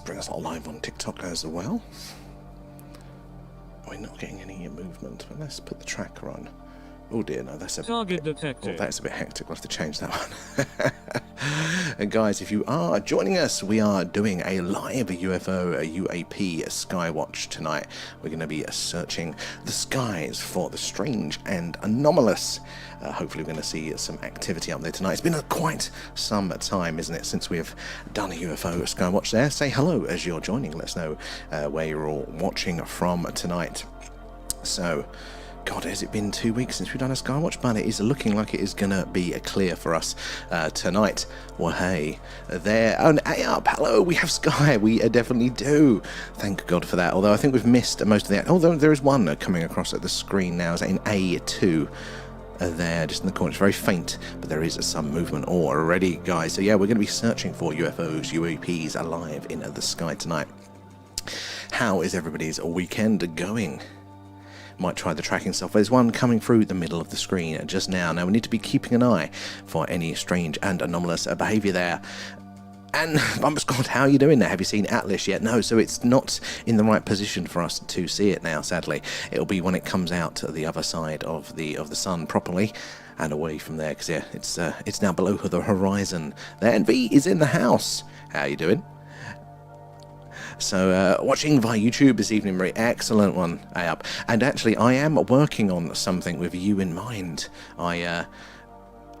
bring us live on TikTok as well. We're not getting any movement, but let's put the tracker on. Oh dear, no, that's a target detected. Oh, that's a bit hectic. We'll have to change that one. And guys, if you are joining us, we are doing a live UFO, a UAP, a Skywatch tonight. We're going to be searching the skies for the strange and anomalous. Hopefully we're going to see some activity up there tonight. It's been quite some time, isn't it, since we've done a UFO Skywatch there. Say hello as you're joining. Let us know where you're all watching from tonight. So, God, has it been 2 weeks since we've done a Skywatch? But it is looking like it is going to be clear for us tonight. Well, hey, there. Oh, hey up. Hello, we have Sky. We definitely do. Thank God for that. Although I think we've missed most of that. Although there is one coming across at the screen now. Is in A2. There, just in the corner. It's very faint, but there is some movement already, guys. So, yeah, we're going to be searching for UFOs, UAPs alive in the sky tonight. How is everybody's weekend going? Might try the tracking software. There's one coming through the middle of the screen just now. Now we need to be keeping an eye for any strange and anomalous behaviour there. And Bumper Squad, how are you doing there? Have you seen Atlas yet? No, so it's not in the right position for us to see it now, sadly. It'll be when it comes out to the other side of the sun properly and away from there, because yeah, it's now below the horizon there. And V is in the house. How are you doing? So, watching via YouTube this evening, very excellent one, up. And actually, I am working on something with you in mind.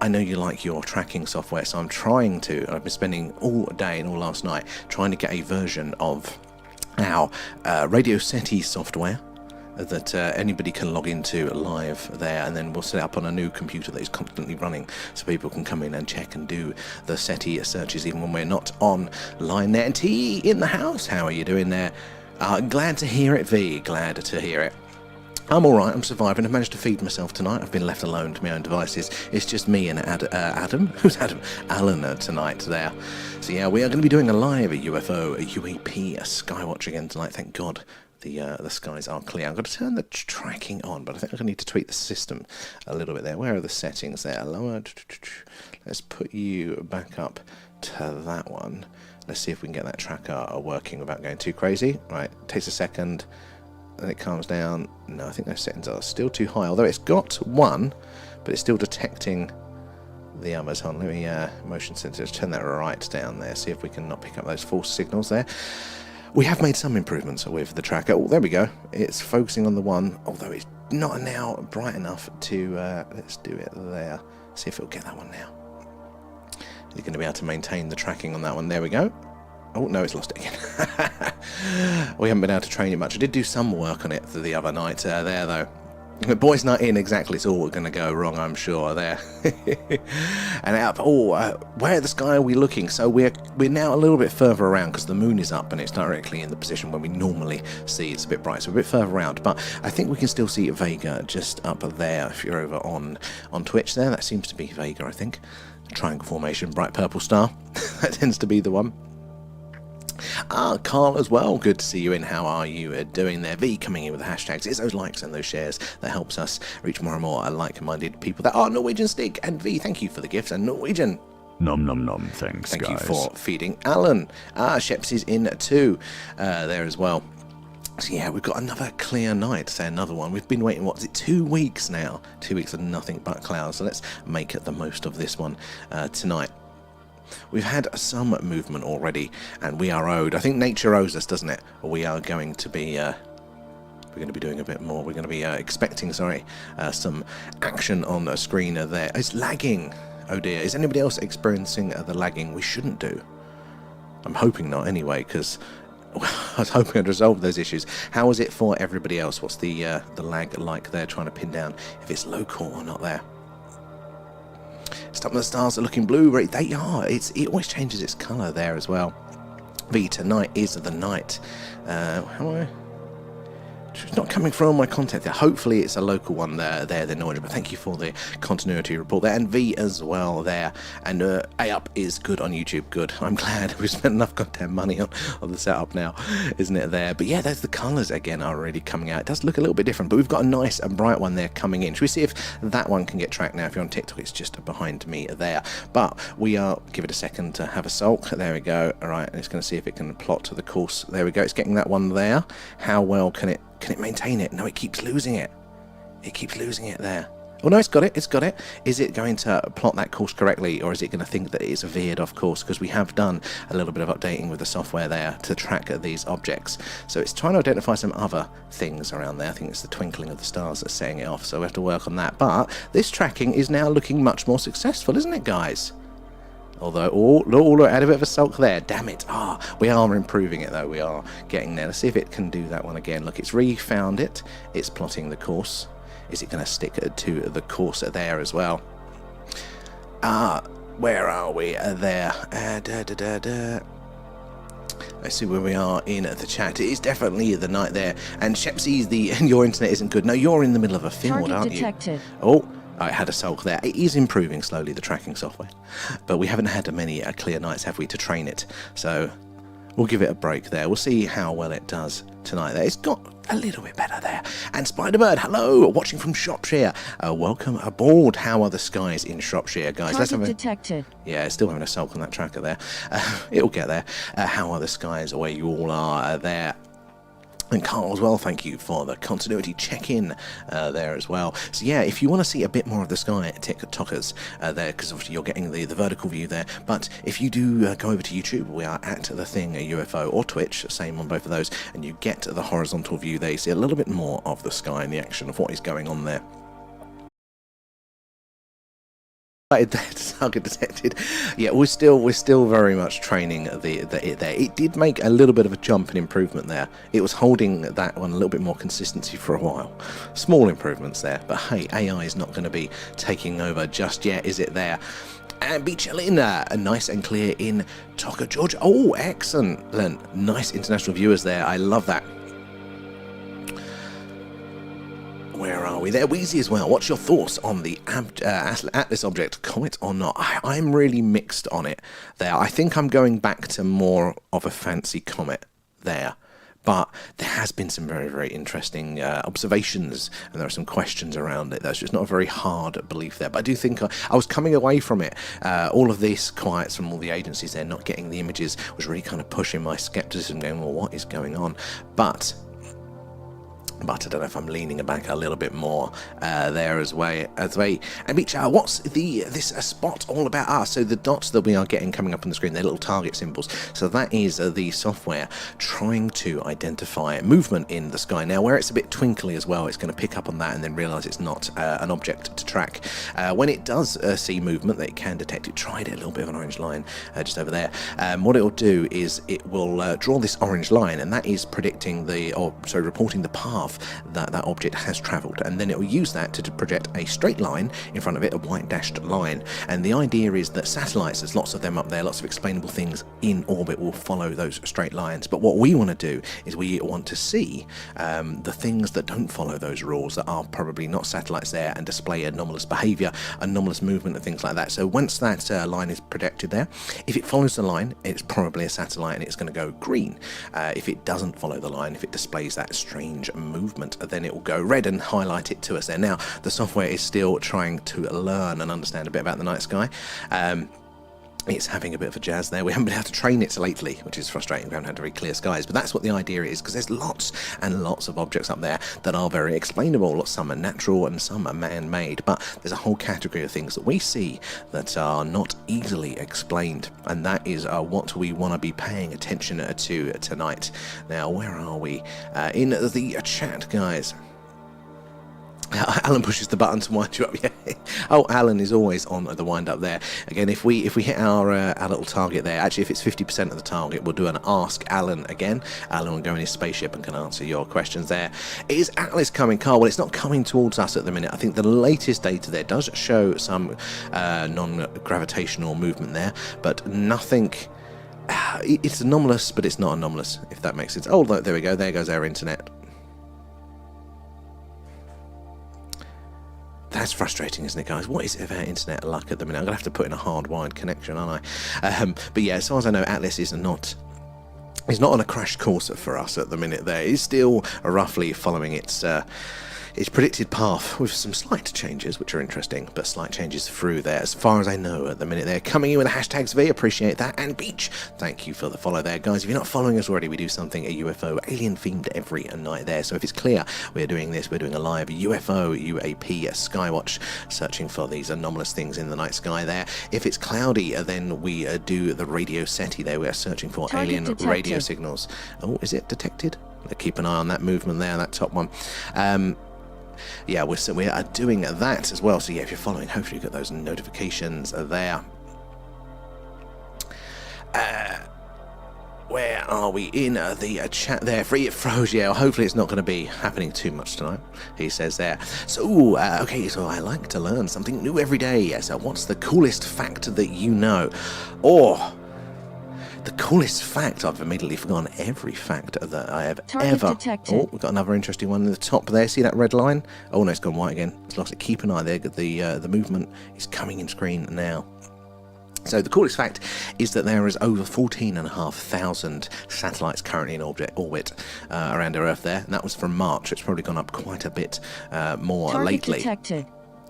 I know you like your tracking software, so I'm trying to, I've been spending all day and all last night trying to get a version of our Radio SETI software that anybody can log into live there, and then we'll set it up on a new computer that is constantly running so people can come in and check and do the SETI searches even when we're not online there. And T in the house, how are you doing there? Glad to hear it, V, glad to hear it. I'm alright, I'm surviving. I've managed to feed myself tonight. I've been left alone to my own devices. It's just me and Adam. Who's Adam? Alan tonight there. So yeah, we are going to be doing a live UFO, a UAP, a Skywatch again tonight, thank God. The skies are clear. I've got to turn the tracking on, but I think I need to tweak the system a little bit there. Where are the settings there? Lower. Let's put you back up to that one. Let's see if we can get that tracker working without going too crazy. Right, takes a second, then it calms down. No, I think those settings are still too high, although it's got one, but it's still detecting the others. Hold on, let me motion sensors, turn that right down there, see if we can not pick up those false signals there. We have made some improvements with the tracker. Oh, there we go. It's focusing on the one, although it's not now bright enough to, let's do it there. See if it'll get that one now. You're going to be able to maintain the tracking on that one. There we go. Oh, no, it's lost it again. We haven't been able to train it much. I did do some work on it the other night there, though. The boy's not in exactly, it's all going to go wrong, I'm sure, there. And out, where the sky are we looking? So we're now a little bit further around because the moon is up and it's directly in the position where we normally see it's a bit bright, so we're a bit further around. But I think we can still see Vega just up there if you're over on Twitch there. That seems to be Vega, I think. Triangle formation, bright purple star. That tends to be the one. Carl as well, good to see you in. How are you doing there? V coming in with the hashtags. It's those likes and those shares that helps us reach more and more like-minded people that are Norwegian Stick. And V, thank you for the gifts. And Norwegian, nom nom nom, thanks thank guys. You for feeding Alan. Sheps is in too there as well. So yeah, we've got another clear night, say another one. We've been waiting, what is it, 2 weeks now? 2 weeks of nothing but clouds. So let's make the most of this one tonight. We've had some movement already, and we are owed. I think nature owes us, doesn't it? We are going to be doing a bit more. We're going to be expecting, some action on the screen there. It's lagging. Oh dear. Is anybody else experiencing the lagging we shouldn't do? I'm hoping not, anyway, because I was hoping I'd resolve those issues. How is it for everybody else? What's the lag like there? Trying to pin down if it's local or not there. Some of the stars are looking blue, right? They are. It always changes its colour there as well. V, tonight is the night. How am I It's not coming from my content there. Hopefully it's a local one there, they're noisy. But thank you for the continuity report there. And V as well there. And A up is good on YouTube. Good. I'm glad we've spent enough goddamn money on the setup now, isn't it there? But yeah, there's the colours again are really coming out. It does look a little bit different, but we've got a nice and bright one there coming in. Should we see if that one can get tracked now? If you're on TikTok, it's just behind me there. But we are, give it a second to have a sulk. There we go. All right, and it's going to see if it can plot to the course. There we go. It's getting that one there. How well can it maintain it? No, it keeps losing it. It keeps losing it there. Oh no, it's got it. It's got it. Is it going to plot that course correctly, or is it going to think that it's veered off course? Because we have done a little bit of updating with the software there to track these objects. So it's trying to identify some other things around there. I think it's the twinkling of the stars that's setting it off. So we have to work on that. But this tracking is now looking much more successful, isn't it, guys? Although, I had a bit of a sulk there. Damn it. We are improving it, though. We are getting there. Let's see if it can do that one again. Look, it's refound it. It's plotting the course. Is it going to stick to the course there as well? Where are we? There. Let's see where we are in the chat. It is definitely the night there. And Shepsy's your internet isn't good. No, you're in the middle of a field, aren't you? Detected. Oh. I had a sulk there. It is improving slowly, the tracking software. But we haven't had many clear nights, have we, to train it. So we'll give it a break there. We'll see how well it does tonight there. It's got a little bit better there. And Spiderbird, hello, watching from Shropshire. Welcome aboard. How are the skies in Shropshire, guys? Target detected. Yeah, still having a sulk on that tracker there. It'll get there. How are the skies where you all are there? And Carl as well, thank you for the continuity check-in there as well. So yeah, if you want to see a bit more of the sky TikTokers there, because obviously you're getting the vertical view there, but if you do go over to YouTube, we are at The Thing, a UFO, or Twitch, same on both of those, and you get the horizontal view there, you see a little bit more of the sky and the action of what is going on there. Target detected. Yeah, we're still very much training it there. It did make a little bit of a jump and improvement there. It was holding that one a little bit more consistency for a while. Small improvements there, but hey, AI is not going to be taking over just yet, is it there? And be chilling, nice and clear in Toka, Georgia. Oh, excellent. Nice international viewers there. I love that. Where are we there? Wheezy as well. What's your thoughts on the Atlas object? Comet or not? I'm really mixed on it there. I think I'm going back to more of a fancy comet there. But there has been some very, very interesting observations, and there are some questions around it. That's just not a very hard belief there. But I do think I was coming away from it. All of this quiets from all the agencies there, not getting the images, was really kind of pushing my skepticism, going, well, what is going on? But I don't know if I'm leaning back a little bit more there as well. And Mitch, what's this spot all about? So the dots that we are getting coming up on the screen, they're little target symbols. So that is the software trying to identify movement in the sky. Now, where it's a bit twinkly as well, it's going to pick up on that and then realise it's not an object to track. When it does see movement that it can detect, it tried a little bit of an orange line just over there. What it will do is it will draw this orange line, and that is predicting reporting the path that object has travelled, and then it will use that to project a straight line in front of it, a white dashed line. And the idea is that satellites, there's lots of them up there, lots of explainable things in orbit will follow those straight lines. But what we want to do is we want to see the things that don't follow those rules, that are probably not satellites there, and display anomalous behaviour, anomalous movement and things like that. So once that line is projected there, if it follows the line, it's probably a satellite and it's going to go green. If it doesn't follow the line, if it displays that strange movement, then it will go red and highlight it to us there. Now, the software is still trying to learn and understand a bit about the night sky. It's having a bit of a jazz there. We haven't been able to train it lately, which is frustrating. We haven't had very clear skies, but that's what the idea is, because there's lots and lots of objects up there that are very explainable. Some are natural and some are man-made, but there's a whole category of things that we see that are not easily explained, and that is what we want to be paying attention to tonight. Now, where are we? In the chat, guys. Alan pushes the button to wind you up. Yeah. Oh, Alan is always on the wind up there. Again, if we hit our little target there, actually, if it's 50% of the target, we'll do an Ask Alan again. Alan will go in his spaceship and can answer your questions there. Is Atlas coming, Carl? Well, it's not coming towards us at the minute. I think the latest data there does show some non-gravitational movement there, but nothing. It's anomalous, but it's not anomalous, if that makes sense. Oh, there we go. There goes our internet. That's frustrating, isn't it, guys? What is it about internet luck at the minute? I'm going to have to put in a hardwired connection, aren't I? But yeah, as far as I know, Atlas is not on a crash course for us at the minute there. It's still roughly following its predicted path with some slight changes, which are interesting, but slight changes through there. As far as I know at the minute, they're coming in with the hashtags V, appreciate that, and Beach, thank you for the follow there. Guys, if you're not following us already, we do something a UFO alien themed every night there. So if it's clear we're doing this, we're doing a live UFO, UAP, Skywatch, searching for these anomalous things in the night sky there. If it's cloudy, then we do the radio SETI there. We are searching for Target alien detected. radio signals. Oh, is it detected? Keep an eye on that movement there, that top one. Yeah, we are doing that as well. So yeah, if you're following, hopefully you get those notifications there. Where are we in the chat there? Free it froze, yeah. Hopefully it's not going to be happening too much tonight, he says there. So, okay, so I like to learn something new every day. So what's the coolest fact that you know? Or the coolest fact, I've immediately forgotten every fact that I have Target ever... detected. Oh, we've got another interesting one in the top there. See that red line? Oh, no, it's gone white again. It's lost it. Keep an eye there. The movement is coming in screen now. So the coolest fact is that there is over 14,500 satellites currently in orbit around our Earth there. And that was from March. It's probably gone up quite a bit more Target lately. detected.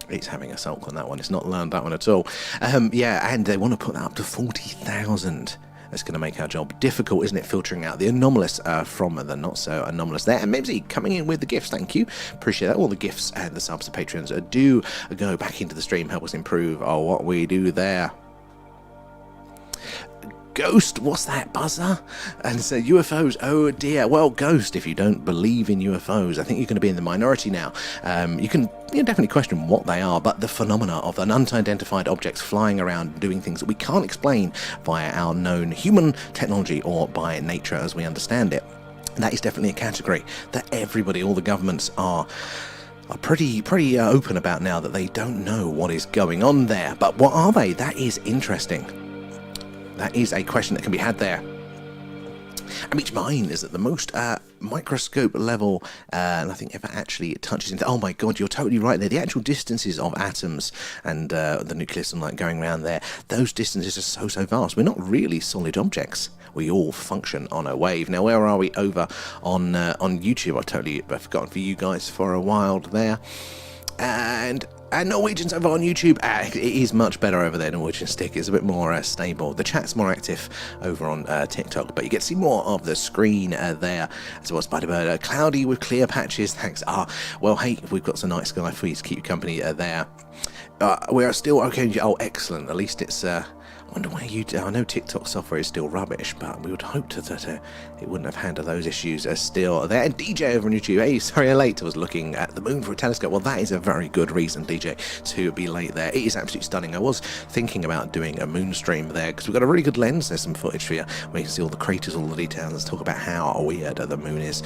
It's having a sulk on that one. It's not learned that one at all. Yeah, and they want to put that up to 40,000. That's going to make our job difficult, isn't it? Filtering out the anomalous from the not so anomalous there. And Mimsy coming in with the gifts, thank you. Appreciate that. All the gifts and the subs to patrons do go back into the stream, help us improve what we do there. Ghost, what's that, buzzer? And so UFOs, oh dear. Well, Ghost, if you don't believe in UFOs, I think you're going to be in the minority now. You can definitely question what they are, but the phenomena of an unidentified objects flying around doing things that we can't explain via our known human technology or by nature as we understand it. That is definitely a category that everybody, all the governments are pretty open about now, that they don't know what is going on there. But what are they? That is interesting. That is a question that can be had there. And which mine is at the most microscope level nothing ever actually touches into. Oh my god, you're totally right there. The actual distances of atoms and the nucleus and like going around there, those distances are so vast. We're not really solid objects. We all function on a wave. Now, where are we over on YouTube? I've forgotten for you guys for a while there. And Norwegians over on YouTube, it is much better over there. Norwegian Stick is a bit more stable. The chat's more active over on TikTok, but you get to see more of the screen there. As well as Spider-Bird, cloudy with clear patches. Thanks. Well, hey, we've got some night sky for you to keep you company there. We are still okay. Oh, excellent. At least it's... I wonder why I know TikTok software is still rubbish, but we would hope that it wouldn't have handled those issues still there. And DJ over on YouTube, hey, sorry I'm late. I was looking at the moon for a telescope. Well, that is a very good reason, DJ, to be late there. It is absolutely stunning. I was thinking about doing a moon stream there because we've got a really good lens. There's some footage for you where you can see all the craters, all the details. Let's talk about how weird the moon is.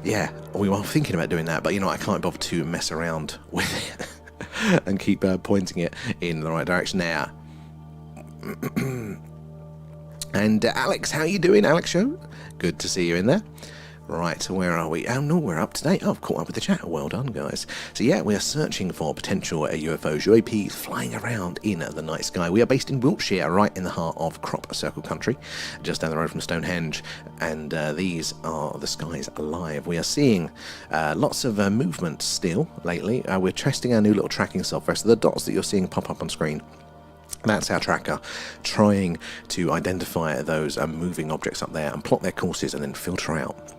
Yeah, we were thinking about doing that, but I can't bother to mess around with it. And keep pointing it in the right direction there. And Alex, how you doing, Alex Show? Good to see you in there. Right, where are we? Oh no, we're up to date. I've caught up with the chat. Well done, guys. So yeah, we are searching for potential UFOs, UAPs flying around in the night sky. We are based in Wiltshire, right in the heart of Crop Circle country, just down the road from Stonehenge. And these are the skies alive. We are seeing lots of movement still lately. We're testing our new little tracking software. So the dots that you're seeing pop up on screen, that's our tracker trying to identify those moving objects up there and plot their courses and then filter out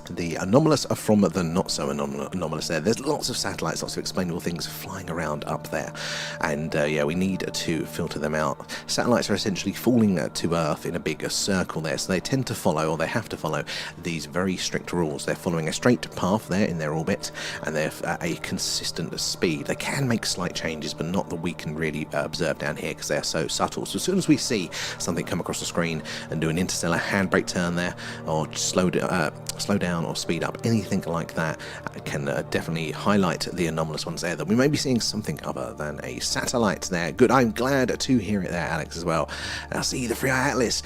the anomalous are from the not so anomalous there. There's lots of satellites, lots of explainable things flying around up there, and yeah, we need to filter them out. Satellites are essentially falling to Earth in a bigger circle there, so they tend to follow, or they have to follow, these very strict rules. They're following a straight path there in their orbit, and they're at a consistent speed. They can make slight changes, but not that we can really observe down here because they're so subtle. So as soon as we see something come across the screen and do an interstellar handbrake turn there, or slow down down or speed up, anything like that can definitely highlight the anomalous ones there, that we may be seeing something other than a satellite there. Good, I'm glad to hear it there, Alex, as well. I see the 3-eye atlas.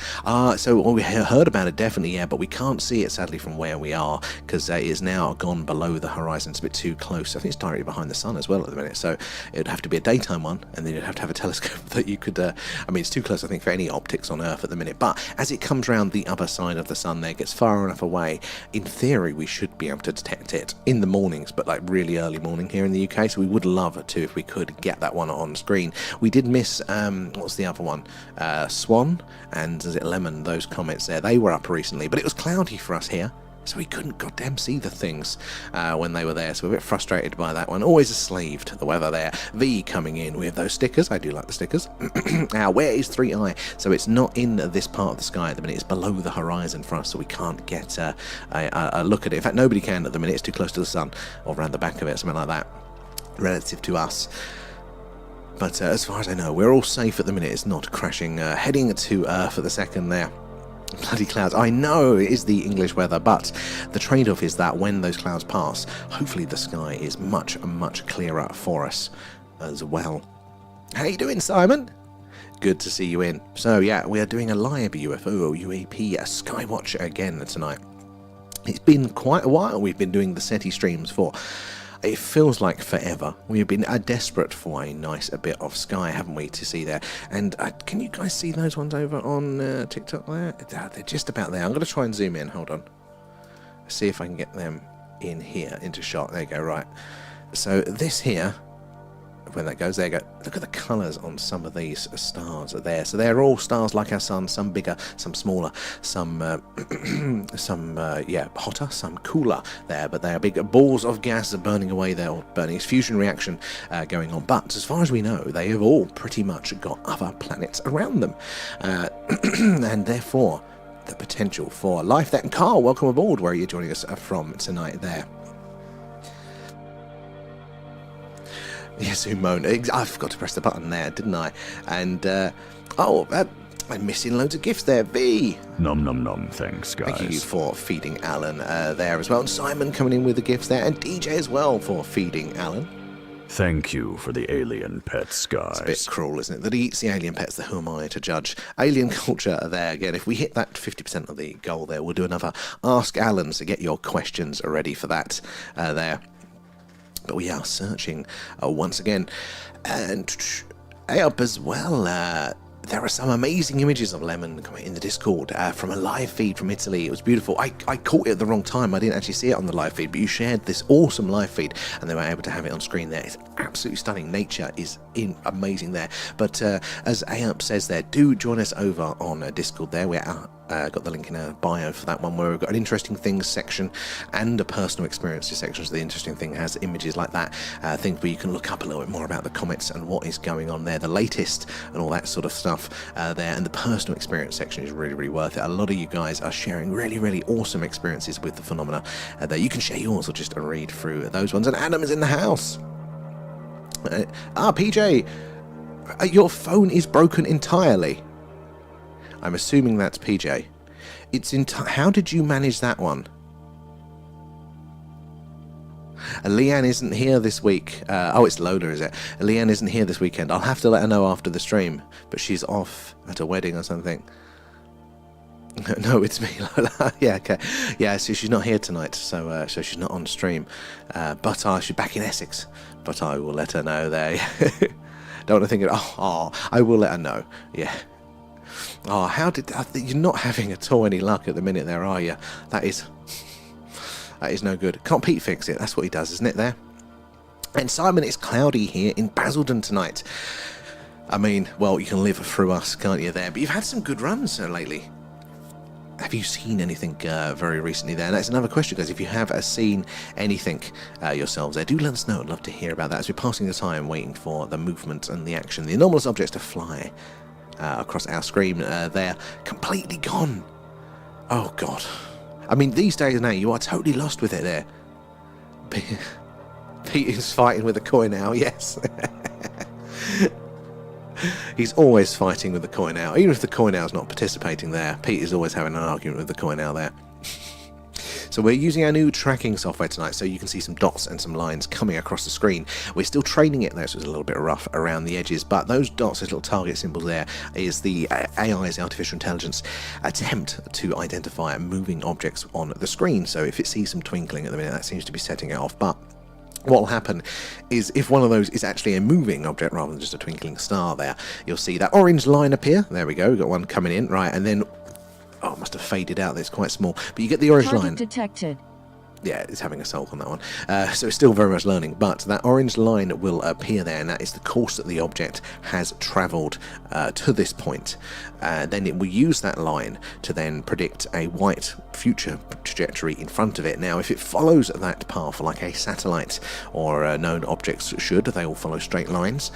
So we heard about it, definitely, yeah, but we can't see it, sadly, from where we are, because it is now gone below the horizon. It's a bit too close. I think it's directly behind the sun as well at the minute, so it would have to be a daytime one, and then you'd have to have a telescope that you could, I mean, it's too close, I think, for any optics on Earth at the minute, but as it comes round the other side of the sun there, gets far enough away, in theory, we should be able to detect it in the mornings, but like really early morning here in the UK, so we would love to, if we could, get that one on screen. We did miss, what's the other one? Swan, and is it Lemon, those comments there, they were up recently, but it was cloudy for us here, so we couldn't goddamn see the things when they were there, so we're a bit frustrated by that one. Always a slave to the weather there. V coming in with those stickers. I do like the stickers. Now, where is 3-eye? So it's not in this part of the sky at the minute. It's below the horizon for us, so we can't get a look at it. In fact, nobody can at the minute. It's too close to the sun, or around the back of it, something like that, relative to us. But as far as I know, we're all safe at the minute. It's not crashing. Heading to Earth for the second there. Bloody clouds. I know it is the English weather, but the trade-off is that when those clouds pass, hopefully the sky is much, much clearer for us as well. How you doing, Simon? Good to see you in. So yeah, we are doing a live UFO or UAP Skywatch again tonight. It's been quite a while we've been doing the SETI streams for. It feels like forever. We've been desperate for a nice bit of sky, haven't we, to see there. And can you guys see those ones over on TikTok there? They're just about there. I'm going to try and zoom in. Hold on. See if I can get them in here, into shot. There you go, right. So this here, when that goes, there you go. Look at the colours on some of these stars there. So they're all stars like our sun, some bigger, some smaller, some yeah, hotter, some cooler there, but they are big balls of gas burning away there, or burning. It's fusion reaction going on. But as far as we know, they have all pretty much got other planets around them, and therefore the potential for life there. And Carl, welcome aboard. Where are you joining us from tonight there? Yes, who moaned? I forgot to press the button there, didn't I? And, I'm missing loads of gifts there. V! Nom nom nom, thanks, guys. Thank you for feeding Alan there as well. And Simon coming in with the gifts there. And DJ as well for feeding Alan. Thank you for the alien pets, guys. It's a bit cruel, isn't it? That he eats the alien pets, who am I to judge? Alien culture there again. If we hit that 50% of the goal there, we'll do another Ask Alan, so get your questions ready for that there. But we are searching once again, and up as well. There are some amazing images of Lemon in the Discord from a live feed from Italy. It was beautiful. I caught it at the wrong time. I didn't actually see it on the live feed, but you shared this awesome live feed, and they were able to have it on screen there. It's absolutely stunning. Nature is amazing there. But as Ayup says there, do join us over on Discord there. We're got the link in our bio for that one, where we've got an interesting things section and a personal experiences section. So the interesting thing has images like that, things where you can look up a little bit more about the comets and what is going on there, the latest and all that sort of stuff there. And the personal experience section is really, really worth it. A lot of you guys are sharing really, really awesome experiences with the phenomena that you can share yours or just read through those ones. And Adam is in the house. PJ, your phone is broken entirely. I'm assuming that's PJ. How did you manage that one? Leanne isn't here this week. It's Lola, is it? Leanne isn't here this weekend. I'll have to let her know after the stream, but she's off at a wedding or something. No, it's me, Lola. Yeah, okay. Yeah, so she's not here tonight, so she's not on stream. But she's back in Essex. But I will let her know there. Don't want to think of. I will let her know. Yeah. You're not having at all any luck at the minute there, are you? That is no good. Can't Pete fix it? That's what he does, isn't it there? And Simon, it's cloudy here in Basildon tonight. I mean, well, you can live through us, can't you there? But you've had some good runs lately. Have you seen anything very recently there? And that's another question, guys. If you have seen anything yourselves there, do let us know. I'd love to hear about that as we're passing the time waiting for the movement and the action, the anomalous objects to fly across our screen there. Completely gone. Oh, God. I mean, these days now, you are totally lost with it there. Pete is fighting with a coin now, yes. He's always fighting with the coin owl. Even if the coin owl's not participating there, Pete is always having an argument with the coin owl there. So we're using our new tracking software tonight, so you can see some dots and some lines coming across the screen. We're still training it though, so it's a little bit rough around the edges, but those dots, those little target symbols there, is the AI's, artificial intelligence, attempt to identify moving objects on the screen. So if it sees some twinkling at the minute, that seems to be setting it off. But what will happen is if one of those is actually a moving object rather than just a twinkling star there, you'll see that orange line appear. There we go, we've got one coming in, right, and then, oh, it must have faded out, it's quite small, but you get the orange line. Detected. Yeah, it's having a sulk on that one. So it's still very much learning, but that orange line will appear there, and that is the course that the object has travelled to this point. Then it will use that line to then predict a white future trajectory in front of it. Now, if it follows that path like a satellite or known objects should, they all follow straight lines,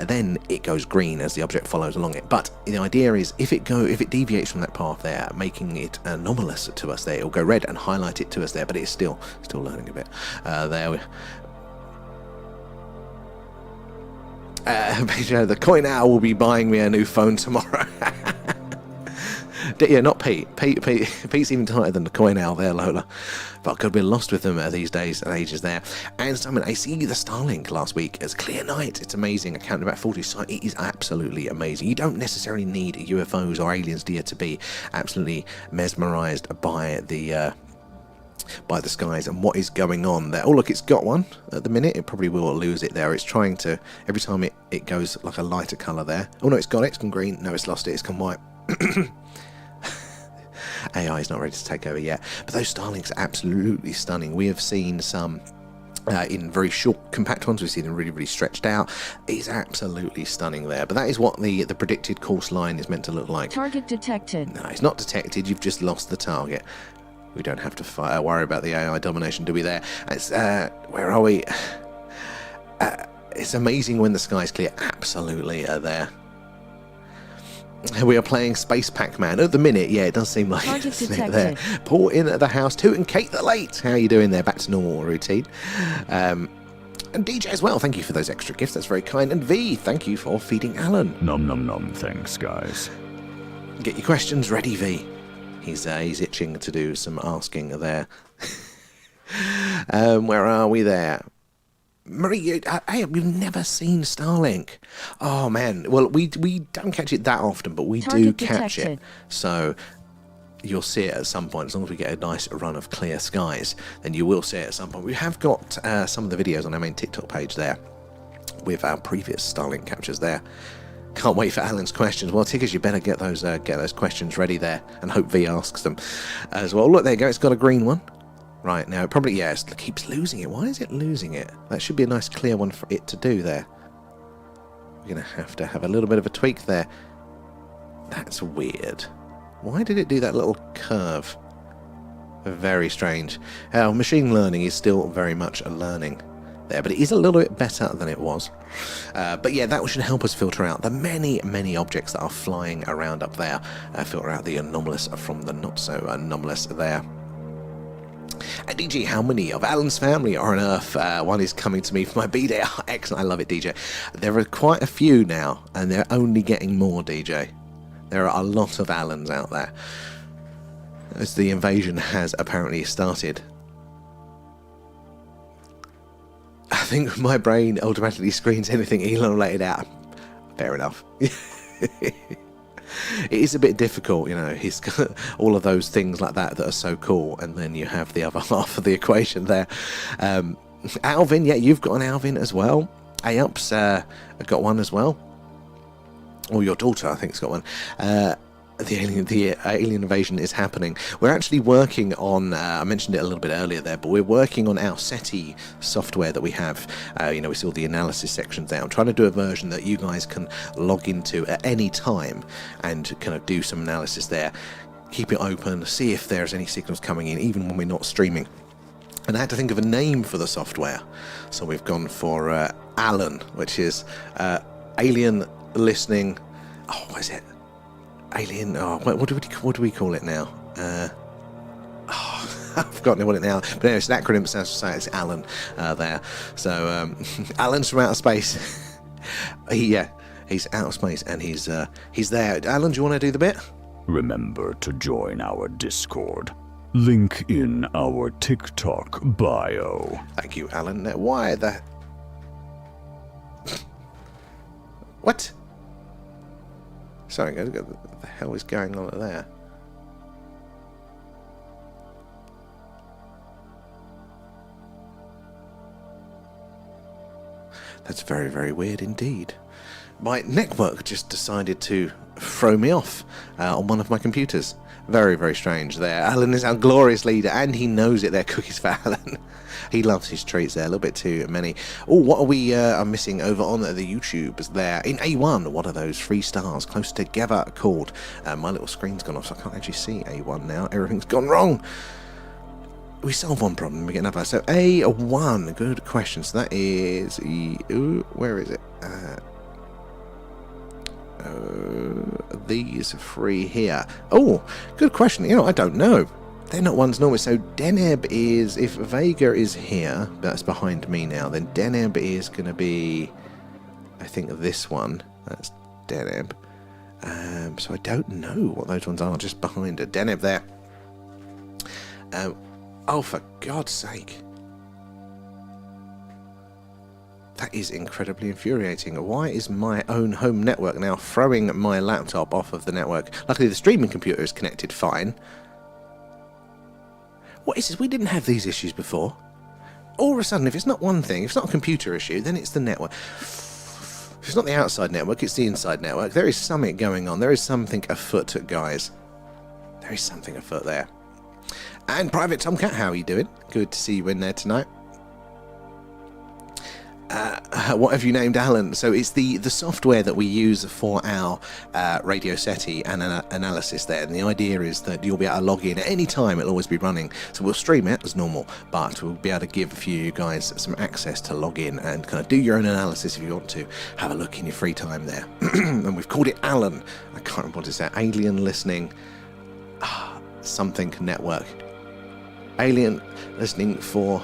then it goes green as the object follows along it. But the idea is if it deviates from that path there, making it anomalous to us there, it'll go red and highlight it to us there, but it's still learning a bit. There we the coin owl will be buying me a new phone tomorrow. Yeah, not Pete. Pete's even tighter than the coin owl there, Lola. But God, we're lost with them these days and ages there. And Simon, I see the Starlink last week as clear night. It's amazing. I counted about 40 sites. It is absolutely amazing. You don't necessarily need UFOs or aliens, dear, to be absolutely mesmerised by the skies and what is going on there. Oh, look, it's got one at the minute. It probably will lose it there. It's trying to, every time it goes like a lighter colour there. Oh no, it's got it. It's gone green. No, it's lost it. It's gone white. AI is not ready to take over yet, but those Starlinks are absolutely stunning. We have seen some in very short, compact ones. We've seen them really, really stretched out. It's absolutely stunning there. But that is what the predicted course line is meant to look like. Target detected. No, it's not detected. You've just lost the target. We don't have to worry about the AI domination, do we there? It's, where are we? It's amazing when the sky's clear. Absolutely there. We are playing Space Pac-Man at the minute. Yeah, it does seem like it's there. Paul in at the house too, and Kate the late. How are you doing there? Back to normal routine. And DJ as well. Thank you for those extra gifts. That's very kind. And V, thank you for feeding Alan. Nom nom nom. Thanks, guys. Get your questions ready, V. He's itching to do some asking there. Where are we there? Marie, you've never seen Starlink. Oh, man. Well, we don't catch it that often, but we do catch it. So you'll see it at some point. As long as we get a nice run of clear skies, then you will see it at some point. We have got some of the videos on our main TikTok page there with our previous Starlink captures there. Can't wait for Alan's questions. Well, Tickers, you better get those questions ready there, and hope V asks them as well. Look, there you go. It's got a green one. Right, now, it probably, yeah, it keeps losing it. Why is it losing it? That should be a nice clear one for it to do there. We're going to have a little bit of a tweak there. That's weird. Why did it do that little curve? Very strange. Machine learning is still very much a learning there, but it is a little bit better than it was. But yeah, that should help us filter out the many, many objects that are flying around up there. Filter out the anomalous from the not so anomalous there. And DJ, how many of Alan's family are on Earth? One is coming to me for my B-Day. Oh, excellent, I love it, DJ. There are quite a few now, and they're only getting more, DJ. There are a lot of Alans out there, as the invasion has apparently started. I think my brain automatically screens anything Elon laid out. Fair enough. It is a bit difficult, you know. He's got all of those things like that are so cool, and then you have the other half of the equation there. Alvin, yeah, you've got an Alvin as well. Ayup's got one as well. Or your daughter, I think, has got one. The alien invasion is happening. We're actually working on, I mentioned it a little bit earlier there, but we're working on our SETI software that we have. You know, we saw the analysis sections there. I'm trying to do a version that you guys can log into at any time and kind of do some analysis there. Keep it open, see if there's any signals coming in, even when we're not streaming. And I had to think of a name for the software. So we've gone for Alan, which is alien listening. Oh, what is it? Alien. Oh, what do we call it now? I've forgotten what it now. But anyway, it's an acronym. It sounds like it's Alan there. So Alan's from outer space. He's out of space and he's there. Alan, do you want to do the bit? Remember to join our Discord. Link in our TikTok bio. Thank you, Alan. Why the... What? Sorry, what the hell is going on there? That's very, very weird indeed. My network just decided to throw me off on one of my computers. Very, very strange there. Alan is our glorious leader, and he knows it. They're cookies for Alan. He loves his treats there, a little bit too many. Oh, what are we missing over on the YouTube? Is there in A1? What are those 3 stars close together called? My little screen's gone off, so I can't actually see A1 now. Everything's gone wrong. We solve one problem, we get another. So A1, good question. So that is, where is it? These 3 here. Oh, good question. You know, I don't know. They're not ones normally. So Deneb is, if Vega is here, that's behind me now, then Deneb is going to be, I think, this one. That's Deneb. So I don't know what those ones are just behind it. Deneb there. Oh, for God's sake. That is incredibly infuriating. Why is my own home network now throwing my laptop off of the network? Luckily, the streaming computer is connected fine. What is this? We didn't have these issues before. All of a sudden, if it's not one thing, if it's not a computer issue, then it's the network. If it's not the outside network, it's the inside network. There is something going on. There is something afoot, guys. There is something afoot there. And Private Tomcat, how are you doing? Good to see you in there tonight. What have you named Alan? So it's the software that we use for our radio SETI and analysis there. And the idea is that you'll be able to log in at any time. It'll always be running. So we'll stream it as normal, but we'll be able to give a few of you guys some access to log in and kind of do your own analysis if you want to. Have a look in your free time there. And we've called it Alan. I can't remember what is that. Alien Listening something network. Alien Listening for...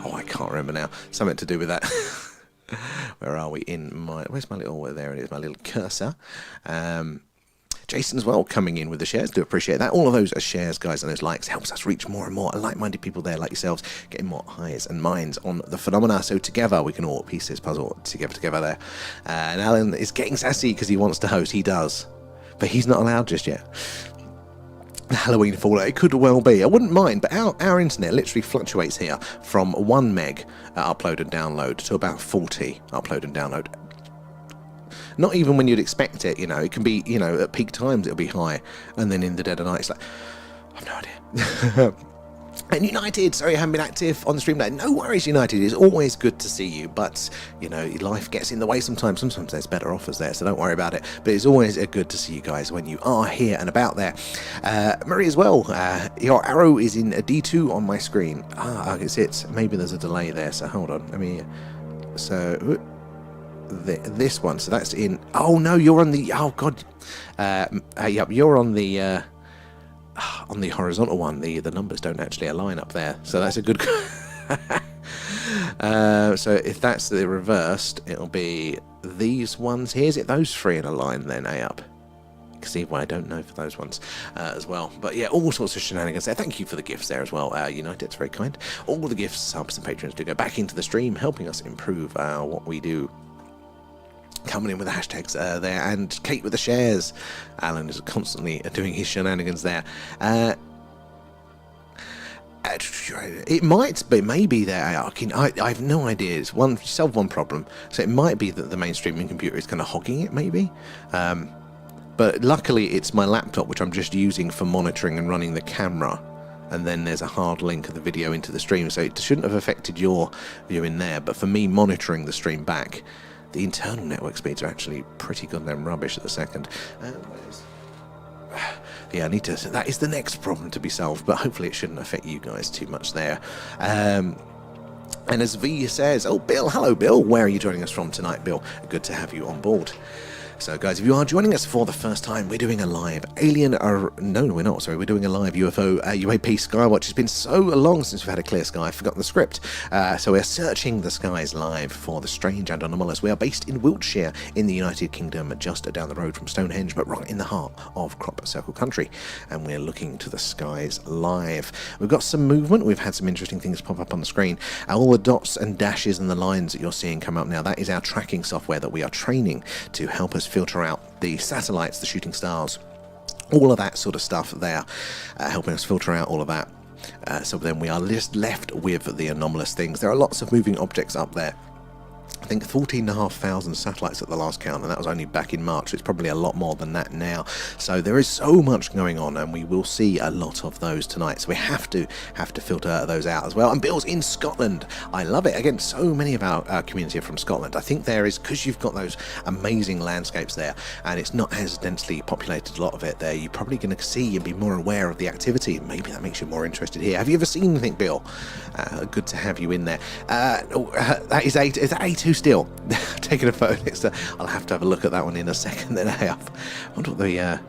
Oh, I can't remember now. Something to do with that. Where are we in my... Where's my little... There it is, my little cursor. Jason as well coming in with the shares. Do appreciate that. All of those shares, guys, and those likes helps us reach more and more like-minded people there like yourselves, getting more eyes and minds on the phenomena. So together we can all piece this puzzle together there. And Alan is getting sassy because he wants to host. He does. But he's not allowed just yet. Halloween Fallout, it could well be. I wouldn't mind, but our internet literally fluctuates here from 1 meg upload and download to about 40 upload and download. Not even when you'd expect it, you know. It can be, you know, at peak times it'll be high, and then in the dead of night it's like, I've no idea. And United, sorry I haven't been active on the stream today. No worries, United. It's always good to see you, but, you know, life gets in the way sometimes. Sometimes there's better offers there, so don't worry about it. But it's always good to see you guys when you are here and about there. Marie as well, your arrow is in a D2 on my screen. It's maybe there's a delay there, so hold on. Let me... So... this one, so that's in... Oh, no, you're on the... Oh, God. Yep, you're on the horizontal one. The numbers don't actually align up there, so that's a good... So if that's the reversed, it'll be these ones here. Is it those 3 in a line then, up? See why I don't know for those ones as well. But yeah, all sorts of shenanigans there. Thank you for the gifts there as well, United. It's very kind. All the gifts, subs, and patrons do go back into the stream, helping us improve what we do. Coming in with the hashtags there, and Kate with the shares. Alan is constantly doing his shenanigans there. It might be, maybe there. I have no idea. It's solve one problem. So it might be that the main streaming computer is kind of hogging it, maybe. But luckily, it's my laptop, which I'm just using for monitoring and running the camera. And then there's a hard link of the video into the stream, so it shouldn't have affected your viewing there. But for me monitoring the stream back, the internal network speeds are actually pretty goddamn rubbish at the second. Yeah, I need to... That is the next problem to be solved, but hopefully it shouldn't affect you guys too much there. And as V says... Oh, Bill. Hello, Bill. Where are you joining us from tonight, Bill? Good to have you on board. So, guys, if you are joining us for the first time, we're doing a live no, we're not. Sorry, we're doing a live UFO UAP Skywatch. It's been so long since we've had a clear sky, I've forgotten the script. So we're searching the skies live for the strange and anomalous. We are based in Wiltshire in the United Kingdom, just down the road from Stonehenge, but right in the heart of Crop Circle Country. And we're looking to the skies live. We've got some movement. We've had some interesting things pop up on the screen. All the dots and dashes and the lines that you're seeing come up now, that is our tracking software that we are training to help us filter out the satellites, the shooting stars, all of that sort of stuff there, helping us filter out all of that. So then we are just left with the anomalous things. There are lots of moving objects up there. I think 14,500 satellites at the last count, and that was only back in March. It's probably a lot more than that now. So there is so much going on, and we will see a lot of those tonight. So we have to filter those out as well. And Bill's in Scotland. I love it. Again, so many of our community are from Scotland. I think there is, because you've got those amazing landscapes there, and it's not as densely populated, a lot of it there, you're probably going to see and be more aware of the activity. Maybe that makes you more interested here. Have you ever seen anything, Bill? Good to have you in there. That is that A2 still taking a photo. I'll have to have a look at that one in a second. Then I wonder what the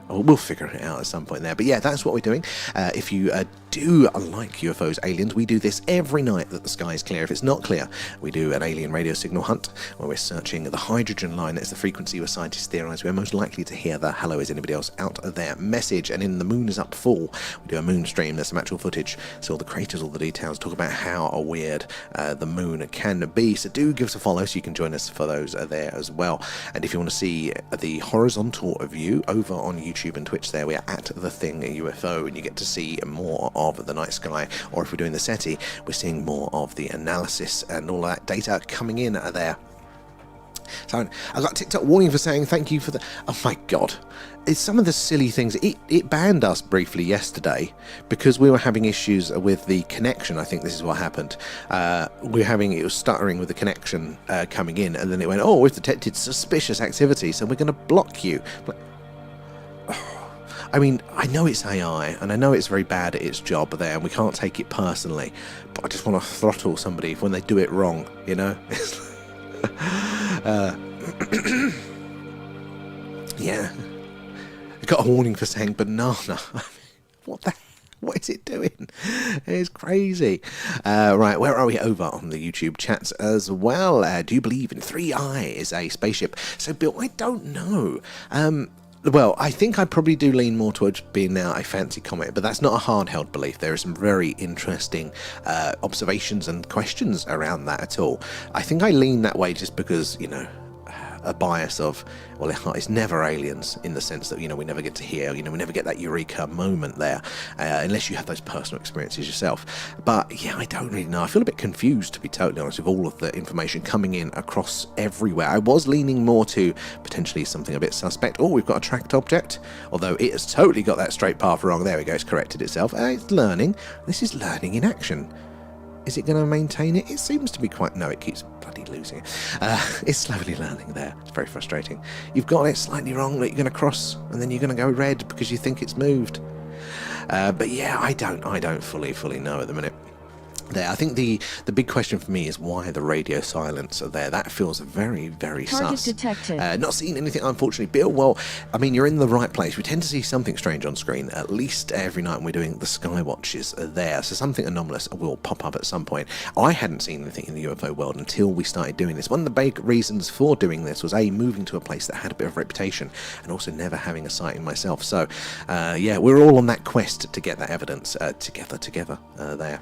we'll figure it out at some point there. But yeah, that's what we're doing. If you do like UFOs, aliens, we do this every night that the sky is clear. If it's not clear, we do an alien radio signal hunt where we're searching the hydrogen line. It's the frequency where scientists theorize we're most likely to hear the "hello, is anybody else out there" message. And in the moon is up full, we do a moon stream. There's some actual footage, so all the craters, all the details, talk about how weird the moon can be. So do give us a follow so you can join us for those there as well. And if you want to see the horizontal view over on YouTube and Twitch, there we are at The Thing UFO, and you get to see more of the night sky. Or if we're doing the SETI, we're seeing more of the analysis and all that data coming in there. So I got TikTok warning for saying thank you for the... Oh my god, it's some of the silly things. It banned us briefly yesterday because we were having issues with the connection. I think this is what happened. It was stuttering with the connection coming in, and then it went, "Oh, we've detected suspicious activity, so we're going to block you." I mean, I know it's AI, and I know it's very bad at its job there, and we can't take it personally, but I just want to throttle somebody when they do it wrong, you know? Yeah. I got a warning for saying banana. What is it doing? It's crazy. Right, where are we? Over on the YouTube chats as well. Do you believe in 3 eyes, a spaceship? So, Bill, I don't know. Well, I think I probably do lean more towards being now a fancy comet, but that's not a hard-held belief. There are some very interesting observations and questions around that at all. I think I lean that way just because, you know, a bias of, well, it's never aliens in the sense that, you know, we never get to hear, you know, we never get that eureka moment there, unless you have those personal experiences yourself. But yeah, I don't really know. I feel a bit confused, to be totally honest, with all of the information coming in across everywhere. I was leaning more to potentially something a bit suspect. Oh, we've got a tracked object, although it has totally got that straight path wrong. There we go, it's corrected itself. It's learning. This is learning in action. Is it going to maintain it? It seems to be quite... No, it keeps bloody losing it. It's slowly learning there. It's very frustrating. You've got it slightly wrong that you're going to cross, and then you're going to go red because you think it's moved. But yeah, I don't fully know at the minute. There, I think the big question for me is why the radio silence there. That feels very, very Target sus. detected. Not seeing anything, unfortunately. Bill, well, I mean, you're in the right place. We tend to see something strange on screen at least every night when we're doing the Skywatches there. So something anomalous will pop up at some point. I hadn't seen anything in the UFO world until we started doing this. One of the big reasons for doing this was moving to a place that had a bit of reputation, and also never having a sighting myself. So yeah, we're all on that quest to get that evidence together there.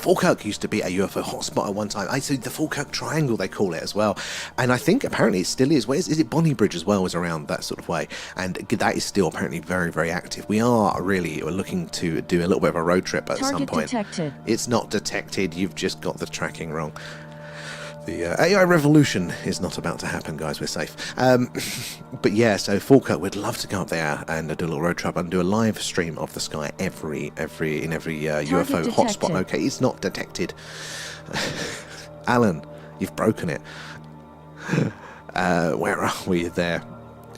Falkirk used to be a UFO hotspot at one time. I see the Falkirk Triangle, they call it as well, and I think apparently it still is. Is it Bonnybridge as well? Is around that sort of way, and that is still apparently very, very active. We are really looking to do a little bit of a road trip at some point. Detected. It's not detected. You've just got the tracking wrong. The AI revolution is not about to happen, guys. We're safe. But yeah, so Falkirk, we'd love to go up there and do a little road trip and do a live stream of the sky in every UFO hotspot. Okay, it's not detected. Alan, you've broken it. Where are we there?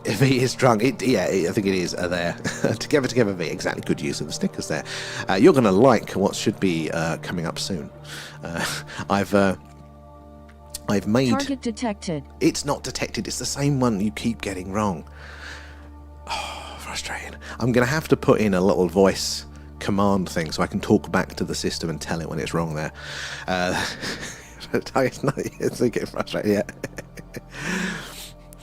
V is drunk. I think it is there. Together V. Exactly. Good use of the stickers there. You're going to like what should be coming up soon. I've made... Target detected. It's not detected. It's the same one you keep getting wrong. Oh, frustrating. I'm going to have to put in a little voice command thing so I can talk back to the system and tell it when it's wrong there. It's getting frustrated,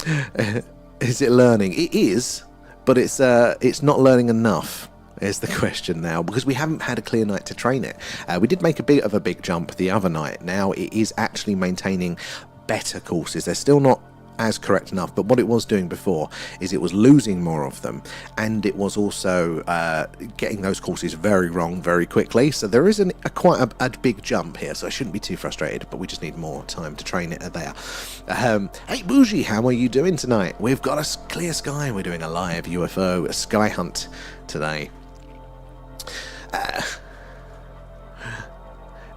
yeah. Is it learning? It is, but it's not learning enough, is the question now, because we haven't had a clear night to train it. We did make a bit of a big jump the other night. Now it is actually maintaining better courses. They're still not as correct enough, but what it was doing before is it was losing more of them, and it was also getting those courses very wrong very quickly. So there is quite a big jump here, so I shouldn't be too frustrated, but we just need more time to train it there. Hey Bougie, how are you doing tonight? We've got a clear sky. We're doing a live UFO sky hunt today.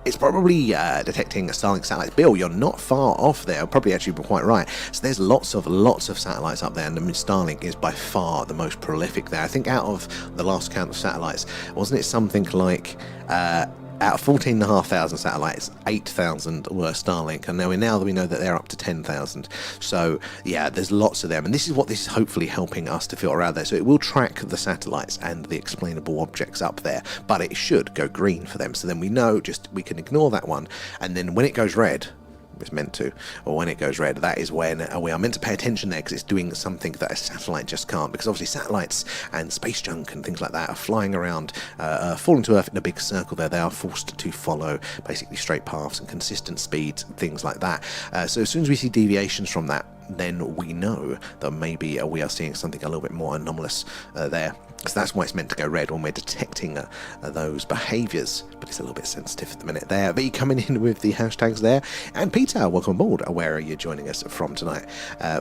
It's probably detecting Starlink satellites. Bill, you're not far off there. Probably actually quite right. So there's lots of satellites up there, and I mean, Starlink is by far the most prolific there. I think out of the last count of satellites, wasn't it something like out of 14,500 satellites, 8,000 were Starlink, and now we know that they're up to 10,000. So yeah, there's lots of them, and this is what this is hopefully helping us to filter out there. So it will track the satellites and the explainable objects up there, but it should go green for them. So then we know we can ignore that one, and then when it goes red, it's meant to, or when it goes red, that is when we are meant to pay attention there, because it's doing something that a satellite just can't, because obviously satellites and space junk and things like that are flying around, falling to Earth in a big circle there. They are forced to follow basically straight paths and consistent speeds and things like that. So as soon as we see deviations from that, then we know that maybe we are seeing something a little bit more anomalous there. So that's why it's meant to go red, when we're detecting those behaviours. But it's a little bit sensitive at the minute there. V coming in with the hashtags there. And Peter, welcome aboard. Where are you joining us from tonight,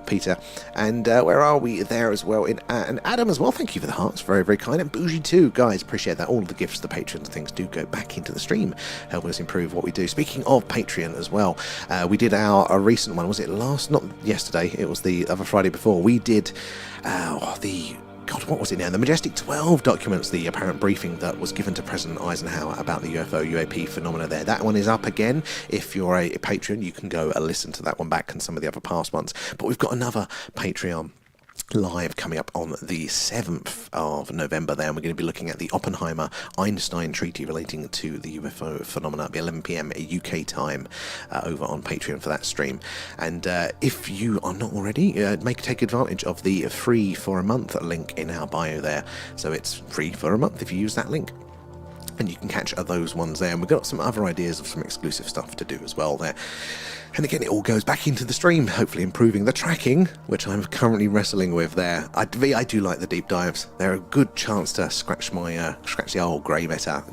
Peter? And where are we there as well? And Adam as well, thank you for the hearts. Very, very kind. And Bougie too, guys. Appreciate that. All of the gifts, the patrons, things do go back into the stream, helping us improve what we do. Speaking of Patreon as well, we did a recent one. Was it not yesterday? It was the other Friday before. We did God, what was it now? The Majestic 12 documents the apparent briefing that was given to President Eisenhower about the UFO UAP phenomena there. That one is up again. If you're a Patreon, you can go listen to that one back and some of the other past ones. But we've got another Patreon live coming up on the 7th of November there, and we're going to be looking at the Oppenheimer-Einstein Treaty relating to the UFO phenomena. It'll be 11 PM UK time over on Patreon for that stream. And if you are not already, take advantage of the free for a month link in our bio there. So it's free for a month if you use that link, and you can catch those ones there. And we've got some other ideas of some exclusive stuff to do as well there. And again, it all goes back into the stream, hopefully improving the tracking, which I'm currently wrestling with there. I do like the deep dives. They're a good chance to scratch the old grey matter,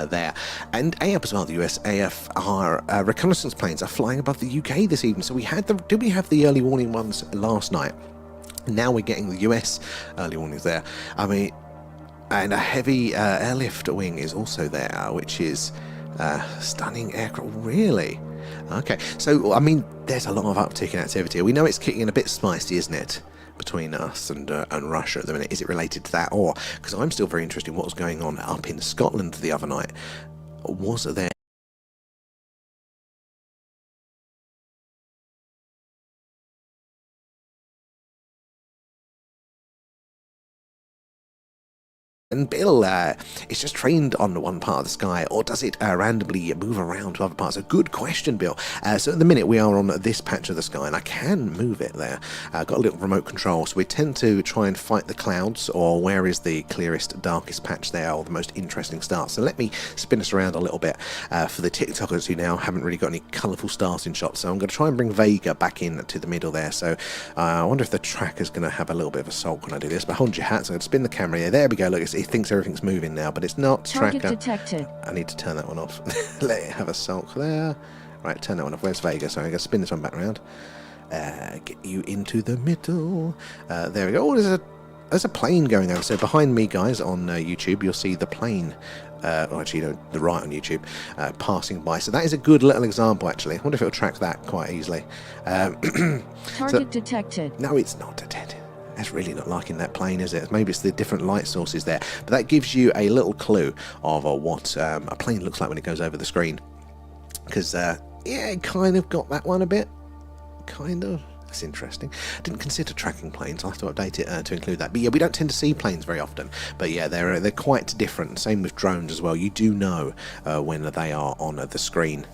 there. And AF as well, the US AFR reconnaissance planes are flying above the UK this evening. So did we have the early warning ones last night? Now we're getting the US early warnings there. I mean, and a heavy airlift wing is also there, which is stunning aircraft. Really? Okay, so I mean, there's a lot of uptick in activity. We know it's kicking a bit spicy, isn't it, between us and Russia at the minute? Is it related to that, or because I'm still very interested in what was going on up in Scotland the other night? Was there And Bill, it's just trained on one part of the sky, or does it randomly move around to other parts? A good question, Bill. So at the minute we are on this patch of the sky, and I can move it there. I've got a little remote control, so we tend to try and fight the clouds, or where is the clearest, darkest patch there, or the most interesting stars. So let me spin us around a little bit for the TikTokers who now haven't really got any colourful stars in shots. So I'm going to try and bring Vega back in to the middle there. So I wonder if the tracker's going to have a little bit of a sulk when I do this. But hold your hat, so I'm going to spin the camera here. There we go. Look, it thinks everything's moving now, but it's not. Target Tracker detected. I need to turn that one off. Let it have a sulk there. Right, turn that one off. Where's Vega? Sorry, I'm going to spin this one back around. Get you into the middle. There we go. Oh, there's a plane going over. So behind me, guys, on YouTube, you'll see the plane. Actually, no, the right on YouTube, passing by. So that is a good little example, actually. I wonder if it'll track that quite easily. Target detected. No, it's not detected. That's really not liking that plane, is it? Maybe it's the different light sources there. But that gives you a little clue of what a plane looks like when it goes over the screen. Because Yeah, it kind of got that one a bit. Kind of. That's interesting. Didn't consider tracking planes. I'll have to update it to include that. But yeah, we don't tend to see planes very often. But yeah, they're quite different. Same with drones as well. You do know when they are on the screen.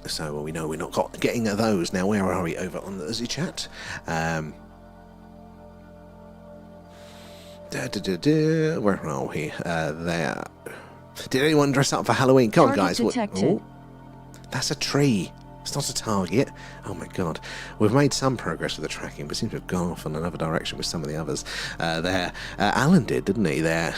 So we know we're not getting those. Now, where are we? Over on the Aussie chat. Where are we? There. Did anyone dress up for Halloween? Come on, guys. Detected. That's a tree. It's not a target. Oh my god. We've made some progress with the tracking, but seem to have gone off in another direction with some of the others. There. Alan did, didn't he? There.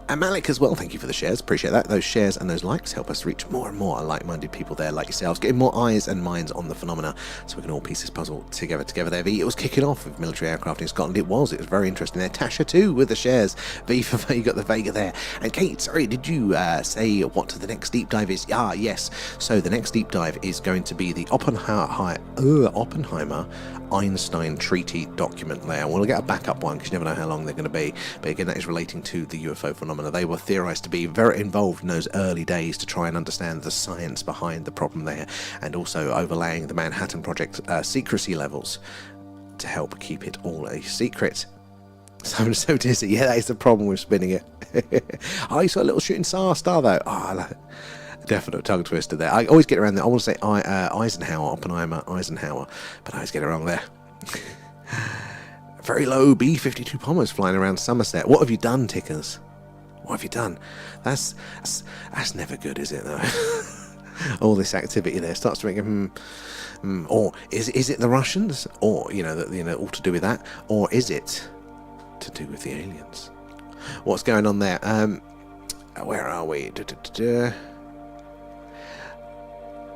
And Malik as well, thank you for the shares, appreciate that. Those shares and those likes help us reach more and more like-minded people there like yourselves, getting more eyes and minds on the phenomena so we can all piece this puzzle together there. V, it was kicking off with military aircraft in Scotland. It was very interesting there. Tasha too with the shares. V for you got the Vega there. And Kate, sorry, did you say what the next deep dive is? Ah, yes. So the next deep dive is going to be the Oppenheimer Einstein Treaty document there. We'll get a backup one because you never know how long they're going to be. But again, that is relating to the UFO phenomena. They were theorized to be very involved in those early days to try and understand the science behind the problem there, and also overlaying the Manhattan Project secrecy levels to help keep it all a secret. So dizzy. Yeah, that is the problem with spinning it. Oh, you saw a little shooting star though. Oh, definite tongue twister there. I always get around there. I want to say Eisenhower, Oppenheimer, Eisenhower, but I always get it wrong there. Very low B-52 bombers flying around Somerset. What have you done, Tickers? What have you done? That's never good, is it, though? All this activity there starts to make or is it the Russians, or all to do with that, or is it to do with the aliens? What's going on there? Where are we?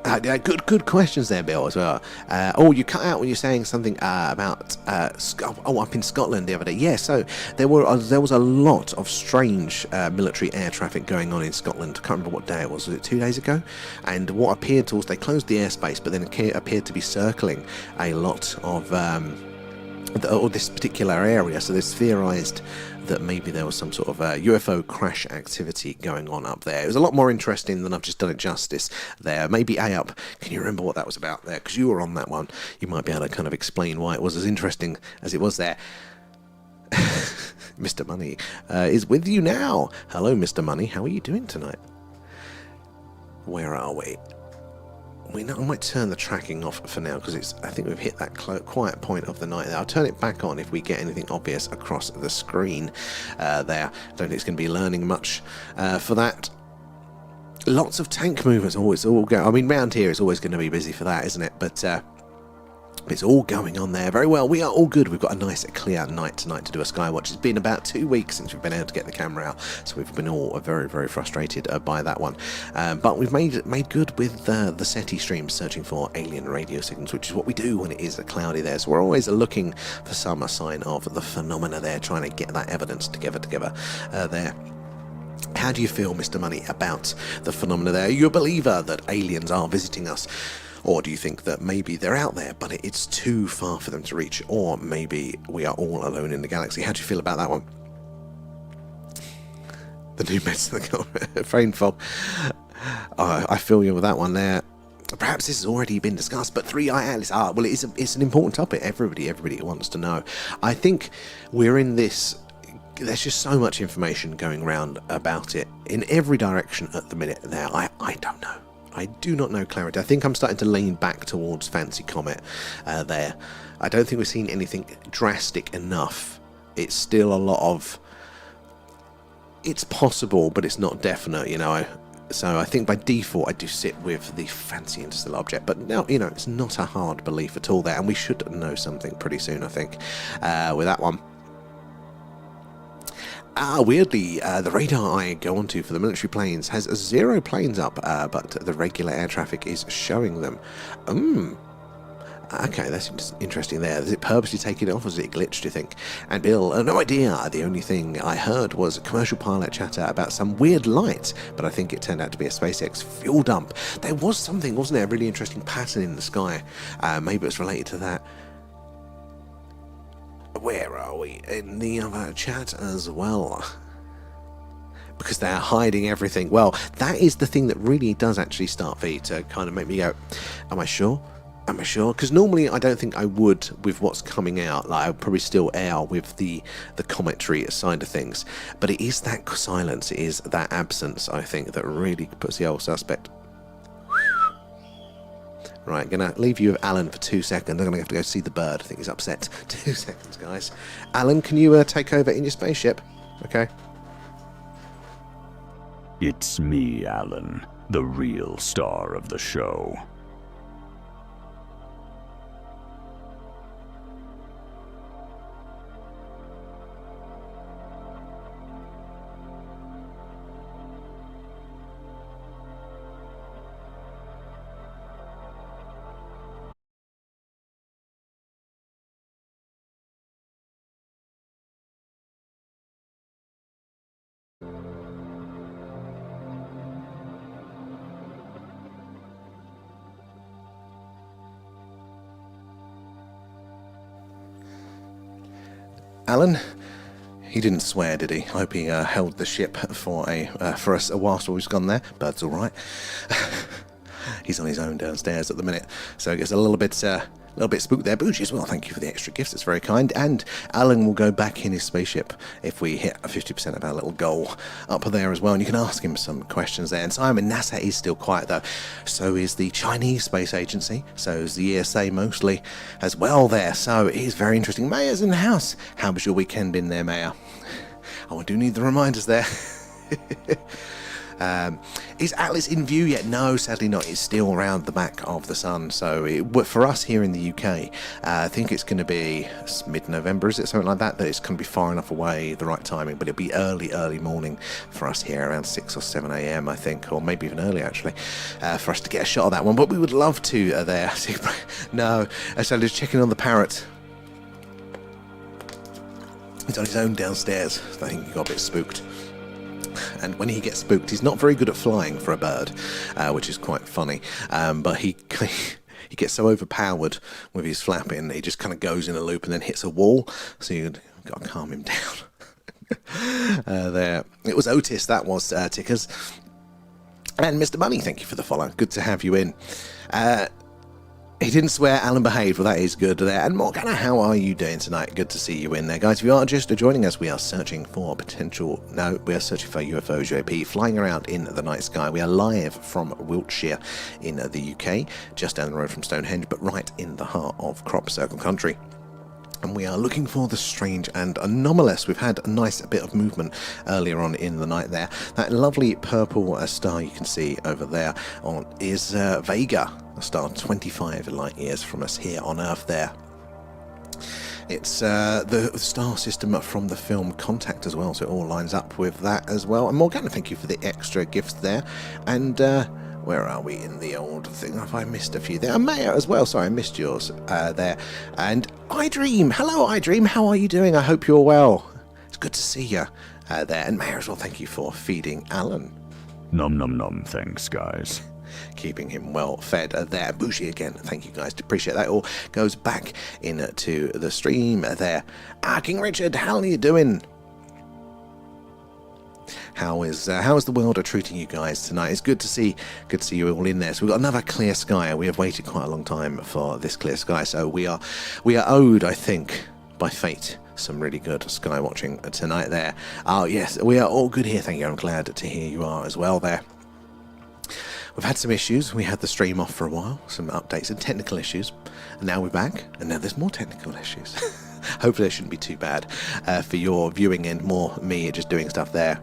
Good questions there, Bill, as well. You cut out when you're saying something about up in Scotland the other day. Yeah, so there was a lot of strange military air traffic going on in Scotland. I can't remember what day it was. Was it 2 days ago? And what appeared to us, they closed the airspace, but then it appeared to be circling a lot of this particular area. So there's theorized that maybe there was some sort of UFO crash activity going on up there. It was a lot more interesting than I've just done it justice there. Maybe A-Up, can you remember what that was about there? Because you were on that one. You might be able to kind of explain why it was as interesting as it was there. Mr. Money is with you now. Hello, Mr. Money. How are you doing tonight? Where are we? I might turn the tracking off for now because I think we've hit that quiet point of the night there. I'll turn it back on if we get anything obvious across the screen there. I don't think it's going to be learning much for that. Lots of tank movements. Round here it's always going to be busy for that, isn't it? But it's all going on there very well. We are all good. We've got a nice clear night tonight to do a Skywatch. It's been about 2 weeks since we've been able to get the camera out, so we've been all very, very frustrated by that one. But we've made good with the SETI streams searching for alien radio signals, which is what we do when it is cloudy there. So we're always looking for some sign of the phenomena there, trying to get that evidence together there. How do you feel, Mr. Money, about the phenomena there? Are you a believer that aliens are visiting us? Or do you think that maybe they're out there, but it's too far for them to reach? Or maybe we are all alone in the galaxy? How do you feel about that one? The new medicine, brain fog. I feel you with that one there. Perhaps this has already been discussed, but 3i Atlas. Well, it's an important topic. Everybody wants to know. I think we're in this. There's just so much information going around about it in every direction at the minute now. I don't know. I do not know clarity. I think I'm starting to lean back towards Fancy Comet there. I don't think we've seen anything drastic enough. It's still a lot of... It's possible, but it's not definite, So I think by default I do sit with the fancy interstellar object. But now, it's not a hard belief at all there. And we should know something pretty soon, I think, with that one. Weirdly, the radar I go onto for the military planes has 0 planes up, but the regular air traffic is showing them. Okay, that's interesting there. Is it purposely taking it off, or is it glitched, do you think? And Bill, no idea. The only thing I heard was a commercial pilot chatter about some weird light, but I think it turned out to be a SpaceX fuel dump. There was something, wasn't there? A really interesting pattern in the sky. Maybe it's related to that. Where are we? In the other chat as well. because they're hiding everything. Well, that is the thing that really does actually start for you to kind of make me go, am I sure? Am I sure? Because normally I don't think I would with what's coming out. Like, I would probably still err with the commentary side of things. But it is that silence, it is that absence, I think, that really puts the old suspect. Right, gonna leave you with Alan for 2 seconds. I'm gonna have to go see the bird. I think he's upset. 2 seconds, guys. Alan, can you take over in your spaceship? Okay. It's me, Alan, the real star of the show. Alan, he didn't swear, did he? I hope he held the ship for us a whilst we've gone there. Bird's all right. He's on his own downstairs at the minute, so it gets a little bit spooked there. Bougie as well, thank you for the extra gifts, it's very kind. And Alan will go back in his spaceship if we hit 50% of our little goal up there as well, and you can ask him some questions there. And Simon, NASA is still quiet though, so is the Chinese Space Agency, so is the ESA mostly as well there, so it is very interesting. Mayor's in the house. How was your weekend in there, Mayor? Oh, I do need the reminders there. Is Atlas in view yet? No, sadly not. It's still around the back of the sun. So for us here in the UK, I think it's going to be mid-November, is it? Something like that, that it's going to be far enough away, the right timing. But it'll be early morning for us here, around 6 or 7 a.m, I think, or maybe even earlier, actually, for us to get a shot of that one. But we would love to there. No, so just checking on the parrot. He's on his own downstairs. I think he got a bit spooked. And when he gets spooked, he's not very good at flying for a bird, which is quite funny. But he gets so overpowered with his flapping, he just kind of goes in a loop and then hits a wall. So you've got to calm him down. There. It was Otis, that was, Tickers. And Mr. Money, thank you for the follow. Good to have you in. He didn't swear, Alan behaved. Well, that is good there. And Morgana, how are you doing tonight? Good to see you in there, guys. If you are just joining us, we are searching for UFOs, UAP, flying around in the night sky. We are live from Wiltshire in the UK, just down the road from Stonehenge, but right in the heart of Crop Circle country. And we are looking for the strange and anomalous. We've had a nice bit of movement earlier on in the night there. That lovely purple star you can see over there is Vega, a star 25 light years from us here on Earth there. It's the star system from the film Contact as well, so it all lines up with that as well. And Morgana, thank you for the extra gifts there. And where are we in the old thing? Have I missed a few there? And Maya as well. Sorry, I missed yours there. And iDream. Hello, iDream. How are you doing? I hope you're well. It's good to see you there. And Maya as well, thank you for feeding Alan. Nom nom nom, thanks, guys. Keeping him well fed there. Bougie again, thank you guys, appreciate that. All goes back into the stream there. King Richard, how are you doing? How is the world treating you guys tonight? It's good to see you all in there. So we've got another clear sky. We have waited quite a long time for this clear sky, so we are owed, I think, by fate, some really good sky watching tonight there. Oh yes, we are all good here, thank you. I'm glad to hear you are as well there. We've had some issues. We had the stream off for a while, some updates and technical issues, and now we're back, and now there's more technical issues. Hopefully it shouldn't be too bad for your viewing and more me just doing stuff there.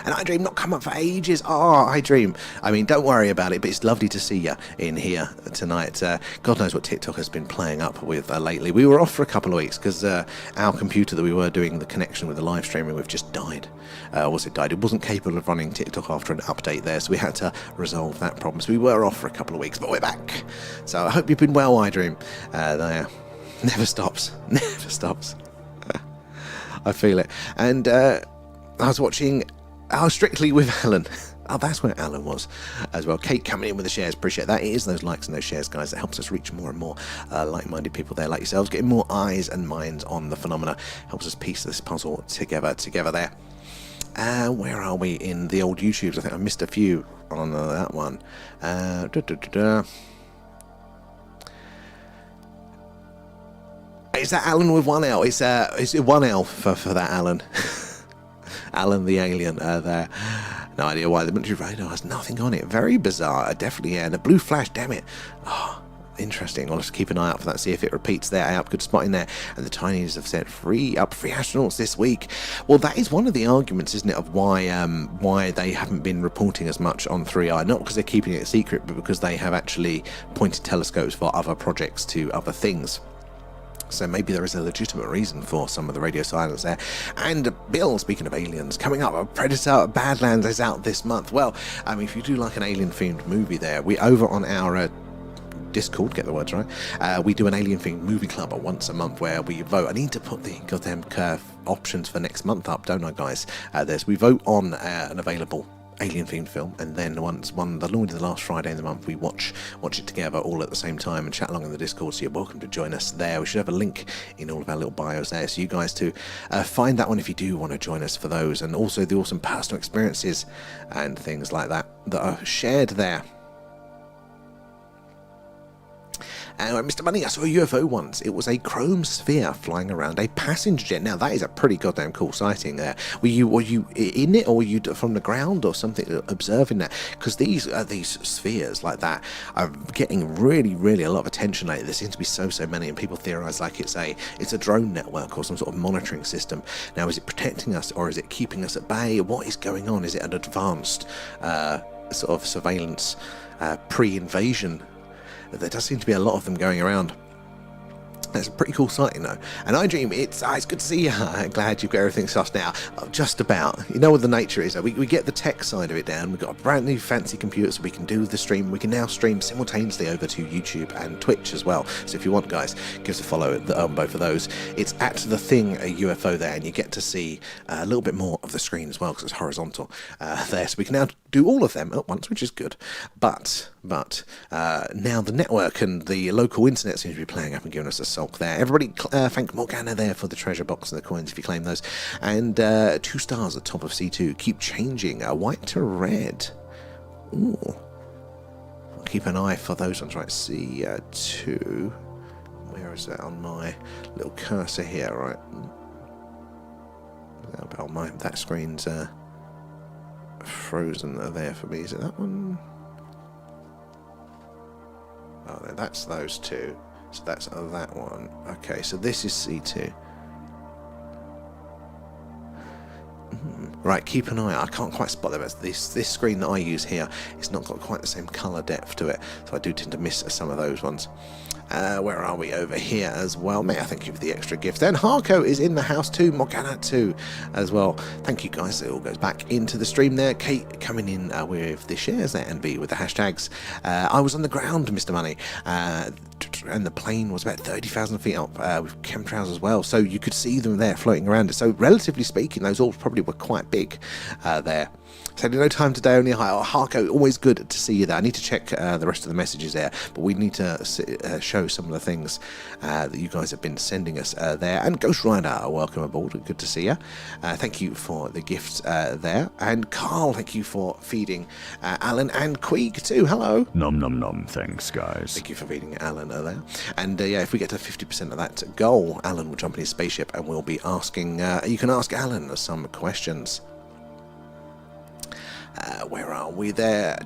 And iDream not come up for ages. Oh, iDream. I mean, don't worry about it, but it's lovely to see you in here tonight. God knows what TikTok has been playing up with lately. We were off for a couple of weeks because our computer that we were doing the connection with the live streaming with just died. It wasn't capable of running TikTok after an update there, so we had to resolve that problem. So we were off for a couple of weeks, but we're back. So I hope you've been well, iDream. There. Never stops. Never stops. I feel it. And I was watching Strictly with Alan. Oh, that's where Alan was as well. Kate coming in with the shares. Appreciate that. It is those likes and those shares, guys, that helps us reach more and more like-minded people there like yourselves, getting more eyes and minds on the phenomena. Helps us piece this puzzle together there. Where are we in the old YouTubes? I think I missed a few on that one. Is that Alan with one L? Is it one L for that Alan? Alan the alien there. No idea why the military radar has nothing on it. Very bizarre. Definitely, yeah. And a blue flash, damn it. Oh, interesting. I'll just keep an eye out for that, see if it repeats there. Up, good spot in there. And the Chinese have set three astronauts this week. Well, that is one of the arguments, isn't it, of why they haven't been reporting as much on 3i. Not because they're keeping it secret, but because they have actually pointed telescopes for other projects to other things. So maybe there is a legitimate reason for some of the radio silence there. And Bill, speaking of aliens, coming up, a Predator Badlands is out this month. Well, if you do like an alien-themed movie there, we over on our Discord, get the words right, we do an alien-themed movie club once a month where we vote. I need to put the goddamn options for next month up, don't I, guys? We vote on an available alien-themed film, and then normally the last Friday in the month, we watch it together all at the same time and chat along in the Discord. So you're welcome to join us there. We should have a link in all of our little bios there, so you guys to find that one if you do want to join us for those, and also the awesome personal experiences and things like that are shared there. Mr. Money, I saw a UFO once. It was a chrome sphere flying around a passenger jet. Now, that is a pretty goddamn cool sighting there. Were you in it, or were you from the ground or something observing that? Because these spheres like that are getting really, really a lot of attention lately. There seems to be so many, and people theorize like it's a drone network or some sort of monitoring system. Now, is it protecting us, or is it keeping us at bay? What is going on? Is it an advanced sort of surveillance pre-invasion? There does seem to be a lot of them going around. That's a pretty cool sighting though. And I Dream, it's good to see you. I'm glad you've got everything sussed now. Just about. You know what the nature is though. We get the tech side of it down. We've got a brand new fancy computer so we can do the stream. We can now stream simultaneously over to YouTube and Twitch as well. So if you want, guys, give us a follow on both of those. It's at The Thing UFO there, and you get to see a little bit more of the screen as well because it's horizontal there. So we can now do all of them at once, which is good. But now the network and the local internet seems to be playing up and giving us a sulk there. Everybody thank Morgana there for the treasure box and the coins if you claim those. And 2 stars at top of C2. Keep changing. White to red. Ooh. I'll keep an eye for those ones. Right, C2. Where is that on my little cursor here? Right. Oh, that screen's frozen there for me. Is it that one? Oh, no, that's those two. So that's that one. Okay, so this is C2. Right, keep an eye out. I can't quite spot them. This screen that I use here, it's not got quite the same colour depth to it, so I do tend to miss some of those ones. Where are we? Over here as well. May I thank you for the extra gift. Then Harco is in the house too. Morgana too as well. Thank you guys. It all goes back into the stream there. Kate coming in with the shares there, NB with the hashtags. I was on the ground, Mr. Money. And the plane was about 30,000 feet up with chemtrails as well. So you could see them there floating around. So relatively speaking, those orbs probably were quite big there. So no time today, only hi. Oh, Harco, always good to see you there. I need to check the rest of the messages there, but we need to show some of the things that you guys have been sending us there. And Ghost Rider, welcome aboard. Good to see you. Thank you for the gifts there. And Carl, thank you for feeding Alan and Queeg too. Hello. Nom nom nom. Thanks, guys. Thank you for feeding Alan there. And yeah, if we get to 50% of that goal, Alan will jump in his spaceship and we'll be asking. You can ask Alan some questions. Where are we there?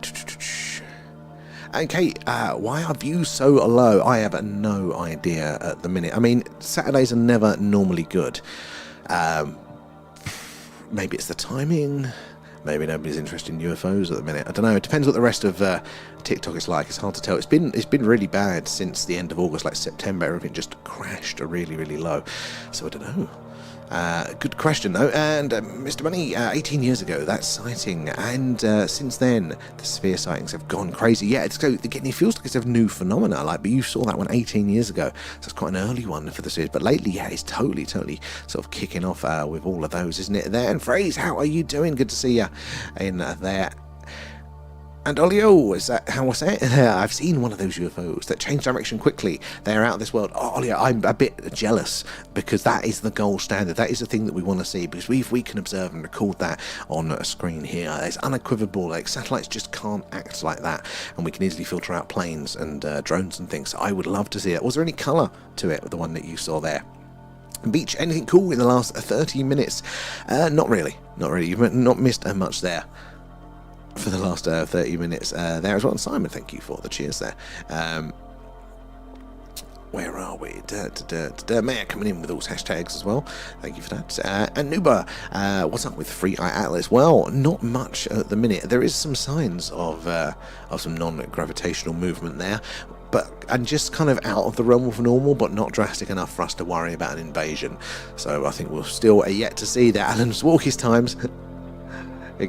And Kate, why are views so low? I have no idea at the minute. I mean, Saturdays are never normally good. Maybe it's the timing. Maybe nobody's interested in UFOs at the minute. I don't know. It depends what the rest of TikTok is like. It's hard to tell. It's been really bad since the end of August, like September. Everything just crashed really, really low. So I don't know. Good question though. And Mr. Money, 18 years ago, that sighting, and since then the sphere sightings have gone crazy. Yeah, it feels like it's a new phenomena. But you saw that one 18 years ago, so it's quite an early one for the series. But lately, yeah, it's totally sort of kicking off with all of those, isn't it? There. And Phrase, how are you doing? Good to see you in there. And Olio, is that how I say it? I've seen one of those UFOs that change direction quickly. They're out of this world. Oh, Olio, I'm a bit jealous because that is the gold standard. That is the thing that we want to see because we can observe and record that on a screen here. It's unequivocal. Like satellites just can't act like that, and we can easily filter out planes and drones and things. So I would love to see it. Was there any colour to it? The one that you saw there. Beach, anything cool in the last 30 minutes? Not really. You've not missed much there. For the last 30 minutes there as well. And Simon, thank you for the cheers there. Where are we? Mayor coming in with those hashtags as well. Thank you for that. And Nuba, what's up with Free Eye Atlas? Well, not much at the minute. There is some signs of some non-gravitational movement there, and just kind of out of the realm of normal, but not drastic enough for us to worry about an invasion. So I think we'll still yet to see that Alan's walk his times.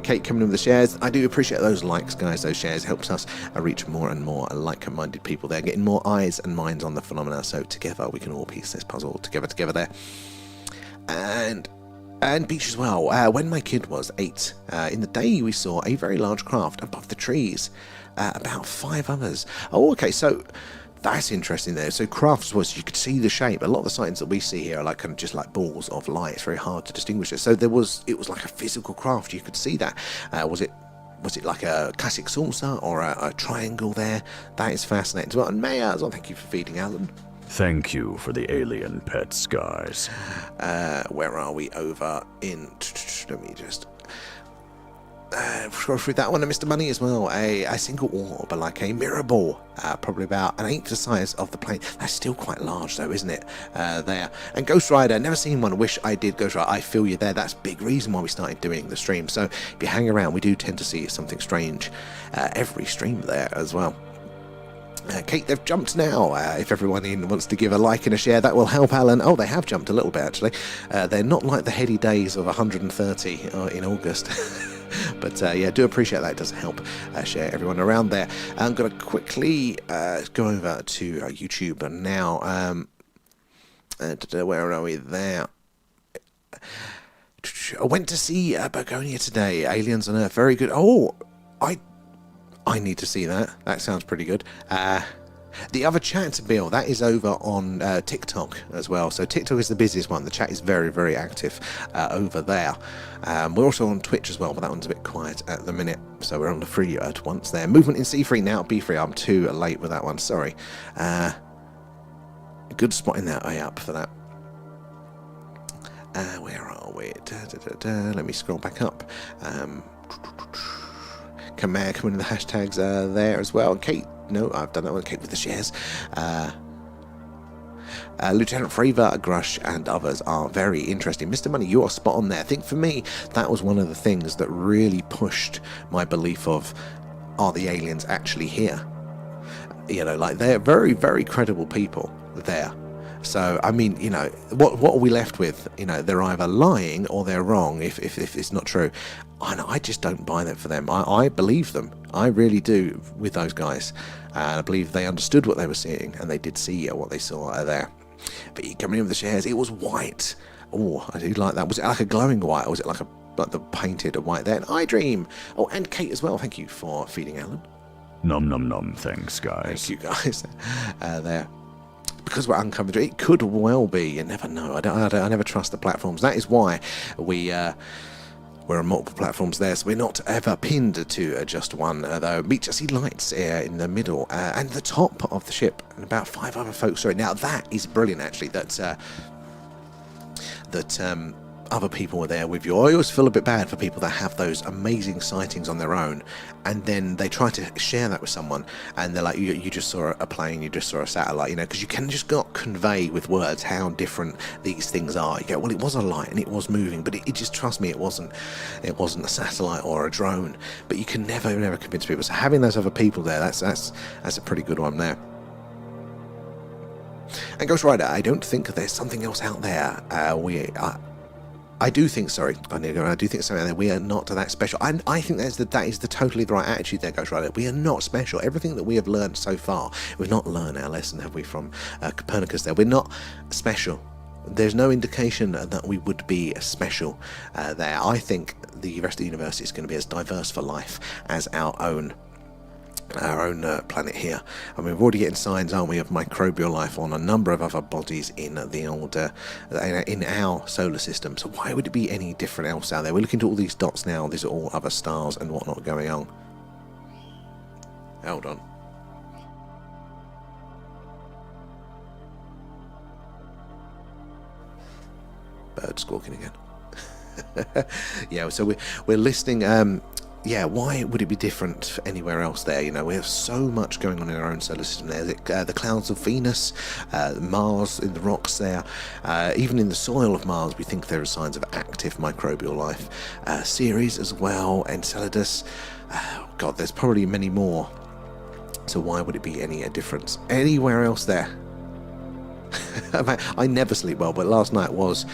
Kate coming in with the shares. I do appreciate those likes, guys. Those shares helps us reach more and more like-minded people there, getting more eyes and minds on the phenomena. So together we can all piece this puzzle together there. And Beach as well. When my kid was 8, in the day we saw a very large craft above the trees. About 5 others. Oh, okay. So that's interesting there. So crafts was, you could see the shape. A lot of the sightings that we see here are like kind of just like balls of light. It's very hard to distinguish it. So it was like a physical craft. You could see that. Was it like a classic saucer or a triangle there? That is fascinating as well. And Maya as well, thank you for feeding Alan. Thank you for the alien pets, guys. Where are we? Over in... Let me just... scroll through that one. And Mr. Money as well. A single orb, like a mirror ball, probably about an eighth the size of the plane. That's still quite large though, isn't it? There. And Ghost Rider, never seen one. Wish I did. Ghost Rider, I feel you there. That's a big reason why we started doing the stream. So if you hang around, we do tend to see something strange every stream there as well. Kate, they've jumped now. If everyone in wants to give a like and a share, that will help Alan. Oh, they have jumped a little bit actually. They're not like the heady days of 130 in August. But yeah, do appreciate that. It does help share everyone around there. I'm going to quickly go over to YouTube now. Where are we there? I went to see Begonia today. Aliens on Earth. Very good. Oh, I need to see that. That sounds pretty good. The other chat, Bill, that is over on TikTok as well. So TikTok is the busiest one. The chat is very, very active over there. We're also on Twitch as well, but that one's a bit quiet at the minute. So we're on the free at once there. Movement in C3 now, B3. I'm too late with that one. Sorry. Good spotting that eye up for that. Where are we? Let me scroll back up. Coming in the hashtags there as well. Kate, no, I've done that one. Kate with the shares. Lieutenant Fravor, Grush, and others are very interesting. Mr. Money, you are spot on there. I think for me, that was one of the things that really pushed my belief of, are the aliens actually here? You know, like they're very, very credible people there. So, I mean, you know, what are we left with? You know, they're either lying or they're wrong if it's not true. And I just don't buy that for them. I believe them. I really do with those guys. And I believe they understood what they were seeing and they did see what they saw there. But coming in with the shares, it was white. Oh, I do like that. Was it like a glowing white or was it like the painted white there? And I Dream. Oh, and Kate as well. Thank you for feeding Alan. Nom nom nom. Thanks, guys. Thank you, guys. There. Because we're uncovered, it could well be. You never know. I never trust the platforms. That is why we're on multiple platforms there, so we're not ever pinned to just one. Though Beach, I see lights in the middle and the top of the ship, and about 5 other folks. Sorry, now that is brilliant. Actually, that other people were there with you. I always feel a bit bad for people that have those amazing sightings on their own and then they try to share that with someone and they're like, you just saw a plane, you just saw a satellite, you know, because you can just not convey with words how different these things are. You go, well, it was a light and it was moving, but it just, trust me, it wasn't a satellite or a drone. But you can never convince people. So having those other people there, that's a pretty good one there. And Ghost Rider, I don't think there's something else out there. I do think, sorry, I do think something out there. We are not that special. I think that is the totally the right attitude there, Ghost Rider. We are not special. Everything that we have learned so far, we've not learned our lesson, have we, from Copernicus there. We're not special. There's no indication that we would be special there. I think the rest of the universe is going to be as diverse for life as our own. our own planet here. I mean, we're already getting signs, aren't we, of microbial life on a number of other bodies in the old in our solar system. So why would it be any different else out there? We're looking at all these dots now. These are all other stars and whatnot going on. Hold on. Bird squawking again. Yeah, so we're listing. Yeah, why would it be different anywhere else there? You know, we have so much going on in our own solar system there. The clouds of Venus, Mars in the rocks there, even in the soil of Mars, we think there are signs of active microbial life. Ceres as well, Enceladus. God, there's probably many more. So why would it be any difference anywhere else there? I never sleep well, but last night was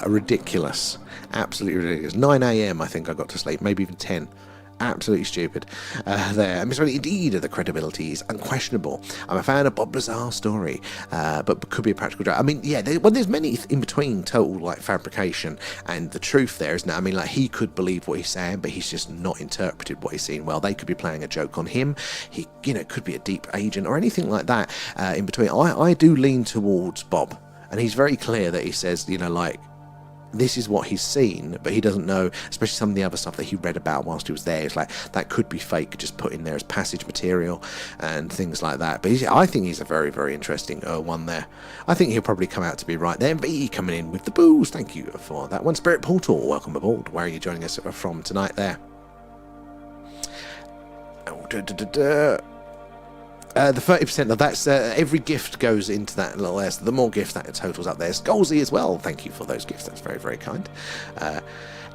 ridiculous. Absolutely ridiculous. 9 a.m. I think I got to sleep, maybe even 10. Absolutely stupid. There. Mr. Indeed, the credibility is unquestionable. I'm a fan of Bob Lazar's story, but could be a practical joke. I mean, yeah, there's many in between total like fabrication and the truth there, isn't it? I mean, like he could believe what he's saying, but he's just not interpreted what he's seen well. They could be playing a joke on him. He, could be a deep agent or anything like that in between. I do lean towards Bob, and he's very clear that he says, like, this is what he's seen, but he doesn't know, especially some of the other stuff that he read about whilst he was there. It's like, that could be fake, just put in there as passage material and things like that. But I think he's a very, very interesting one there. I think he'll probably come out to be right there. MV coming in with the booze. Thank you for that one. Spirit Portal, welcome aboard. Where are you joining us from tonight there? The 30%, that's every gift goes into that little S. The more gift that totals up there. Skolzy as well, thank you for those gifts, that's very, very kind.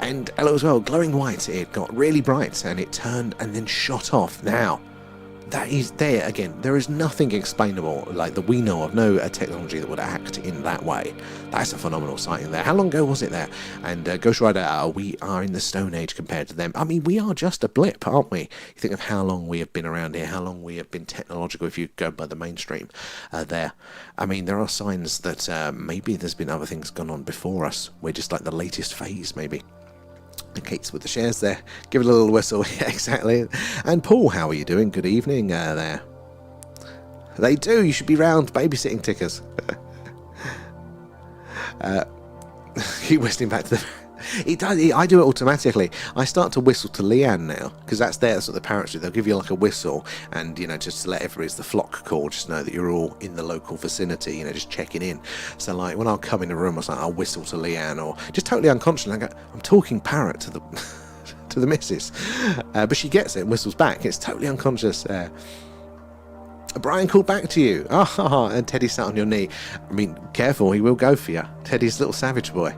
And hello as well, glowing white, it got really bright and it turned and then shot off. Now, that is there again, there is nothing explainable like that we know of, no technology that would act in that way. That's a phenomenal sighting there. How long ago was it there? And Ghost Rider, we are in the Stone Age compared to them. I mean, we are just a blip, aren't we? You think of how long we have been around here, how long we have been technological if you go by the mainstream there. I mean, there are signs that maybe there's been other things gone on before us. We're just like the latest phase, maybe. Kate's with the shares there. Give a little whistle. Yeah, exactly. And Paul, how are you doing? Good evening there. They do. You should be round babysitting tickers. Keep whistling back to the... It does. I do it automatically. I start to whistle to Leanne now because that's what the parrots do. They'll give you like a whistle, and just to let everybody, it's the flock call, just know that you're all in the local vicinity. Just checking in. So like when I'll come in a room, I'll whistle to Leanne, or just totally unconscious. I go, I'm talking parrot to the to the missus, but she gets it and whistles back. It's totally unconscious. Brian called back to you. And Teddy sat on your knee. I mean, careful, he will go for you. Teddy's little savage boy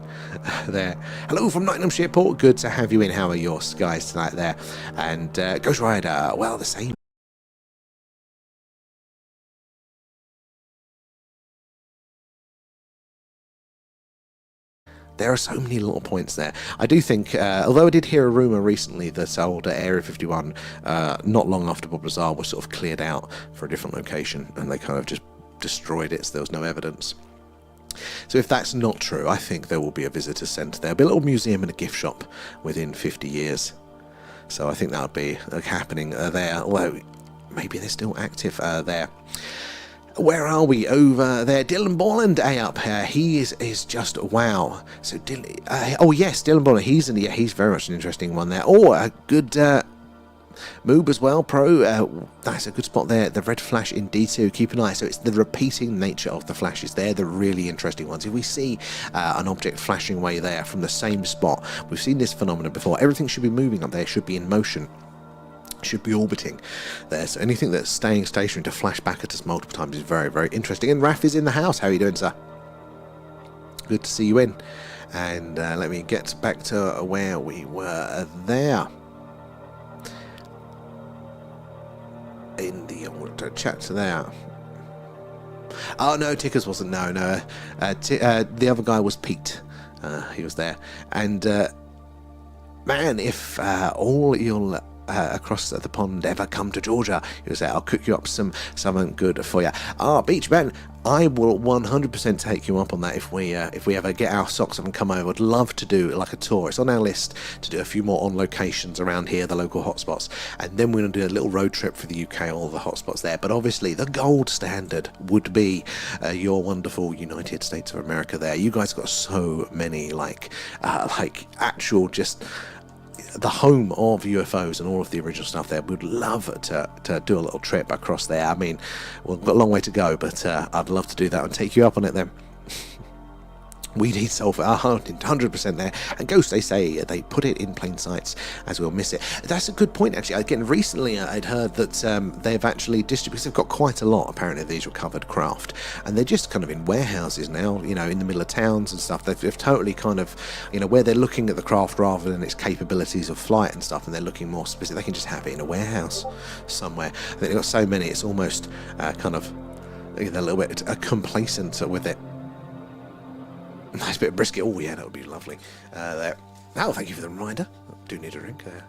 there. Hello from Nottinghamshire Port. Good to have you in. How are your skies tonight there? And Ghost Rider, well, the same. There are so many little points there. I do think, although I did hear a rumour recently that old Area 51, not long after Bob Lazar, was sort of cleared out for a different location, and they kind of just destroyed it, so there was no evidence. So if that's not true, I think there will be a visitor centre there. There'll be a little museum and a gift shop within 50 years. So I think that'll be happening there, although maybe they're still active there. Where are we? Over there. Dylan Borland, up. He is just wow. So, oh yes, Dylan Borland. He's very much an interesting one there. Oh, a good Moob as well, Pro. That's a good spot there. The red flash in D2. Keep an eye. So it's the repeating nature of the flashes. They're the really interesting ones. If we see an object flashing away there from the same spot, we've seen this phenomenon before. Everything should be moving up there. Should be in motion. Should be orbiting there, so anything that's staying stationary to flash back at us multiple times is very, very interesting. And Raf is in the house. How are you doing, sir? Good to see you in. And let me get back to where we were there in the old chat there. Oh no, Tickers wasn't. No. The other guy was Pete. He was there. And man, if all you'll across the pond ever come to Georgia, he was there. I'll cook you up something good for you. Beach Ben, I will 100% take you up on that if we ever get our socks up and come over. I'd love to do like a tour. It's on our list to do a few more on locations around here, the local hotspots, and then we're going to do a little road trip for the UK, all the hotspots there. But obviously the gold standard would be your wonderful United States of America there. You guys got so many like actual just the home of UFOs and all of the original stuff there. We'd love to do a little trip across there. I mean, we've got a long way to go, but I'd love to do that and take you up on it then. We need sulfur, 100% there. And Ghost, they say they put it in plain sight as we'll miss it. That's a good point, actually. Again, recently I'd heard that they've actually distributed, because they've got quite a lot, apparently, of these recovered craft. And they're just kind of in warehouses now, you know, in the middle of towns and stuff. They've totally kind of, you know, where they're looking at the craft rather than its capabilities of flight and stuff, and they're looking more specific. They can just have it in a warehouse somewhere. I think they've got so many, it's almost kind of, they're a little bit complacent with it. Nice bit of brisket. Oh yeah, that would be lovely. There. Oh, thank you for the reminder. I do need a drink there.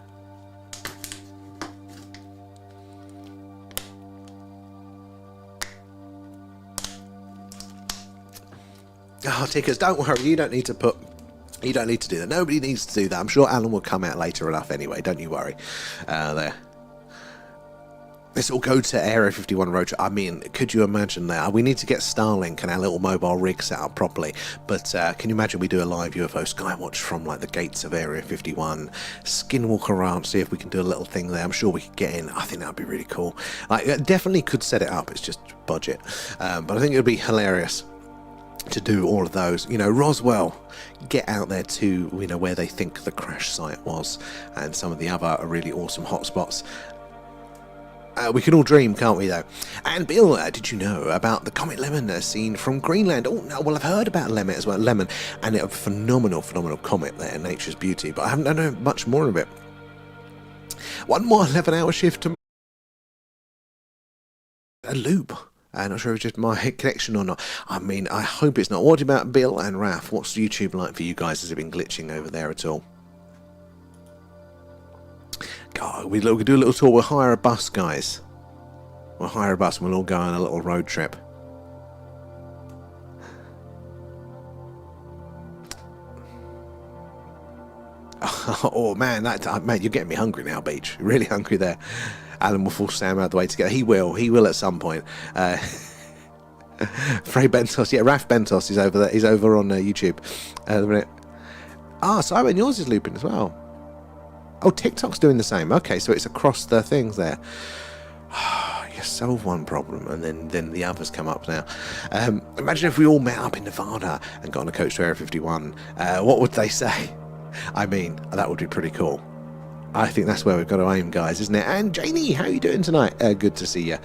Oh, Tickers, don't worry. You don't need to do that. Nobody needs to do that. I'm sure Alan will come out later enough anyway. Don't you worry. There. This will go to Area 51 road trip. I mean, could you imagine that? We need to get Starlink and our little mobile rig set up properly. But can you imagine we do a live UFO Skywatch from like the gates of Area 51, skinwalk around, see if we can do a little thing there. I'm sure we could get in. I think that would be really cool. Like, definitely could set it up. It's just budget. But I think it would be hilarious to do all of those. You know, Roswell, get out there to, you know, where they think the crash site was, and some of the other really awesome hotspots. We can all dream, can't we, though? And Bill, did you know about the Comet Lemon seen from Greenland? Oh, no, well, I've heard about Lemon as well. Lemon, and a phenomenal comet there, nature's beauty, but I haven't known much more of it. One more 11-hour shift to a loop. I'm not sure if it's just my connection or not. I mean, I hope it's not. What about Bill and Raf? What's YouTube like for you guys? Has it been glitching over there at all? God, we could do a little tour. We'll hire a bus, guys. We'll hire a bus and we'll all go on a little road trip. Oh man, mate, you're getting me hungry now, Beach. Really hungry there. Alan will force Sam out of the way to get. He will at some point. Frey Bentos, yeah, Raf Bentos is over there. He's over on YouTube. Simon, yours is looping as well. Oh, TikTok's doing the same. Okay, so it's across the things there. You solve one problem and then the others come up now. Imagine if we all met up in Nevada and got on a coach to Area 51. What would they say? I mean, that would be pretty cool. I think that's where we've got to aim, guys, isn't it? And Janie, how are you doing tonight? Good to see you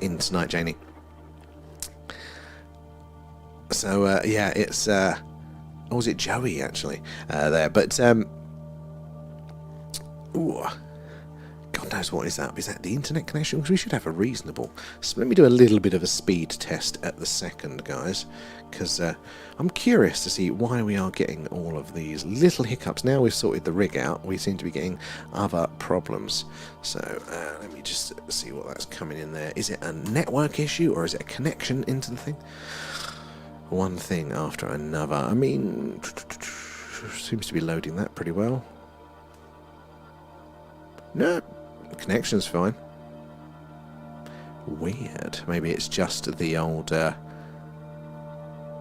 in tonight, Janie. So, yeah, it's... or was it Joey, actually, there? But... Ooh, God knows what is that. Is that the internet connection? Because we should have a reasonable... So let me do a little bit of a speed test at the second, guys. Because I'm curious to see why we are getting all of these little hiccups. Now we've sorted the rig out, we seem to be getting other problems. So let me just see what that's coming in there. Is it a network issue or is it a connection into the thing? One thing after another. I mean, seems to be loading that pretty well. No, connection's fine. Weird. Maybe it's just the old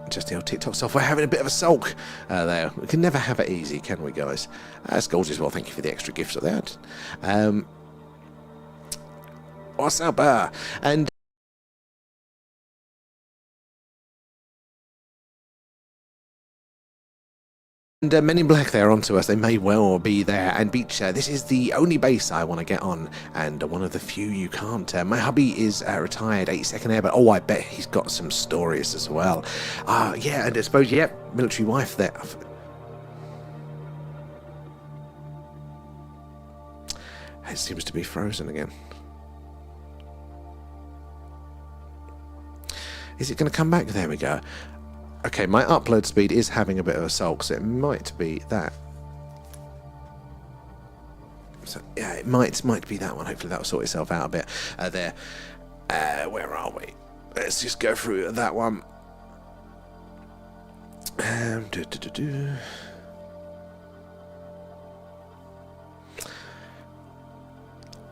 TikTok software having a bit of a sulk there. We can never have it easy, can we, guys? That's gorgeous. Well, thank you for the extra gifts of that. What's up? And Men in Black, they're onto us. They may well be there. And Beach, this is the only base I want to get on, and one of the few you can't. My hubby is retired 82nd Air, but I bet he's got some stories as well. Yeah, and I suppose, yeah, military wife there. It seems to be frozen again. Is it going to come back? There we go. Okay, my upload speed is having a bit of a sulk, so it might be that. So yeah, it might be that one. Hopefully that'll sort itself out a bit. There. Where are we? Let's just go through that one.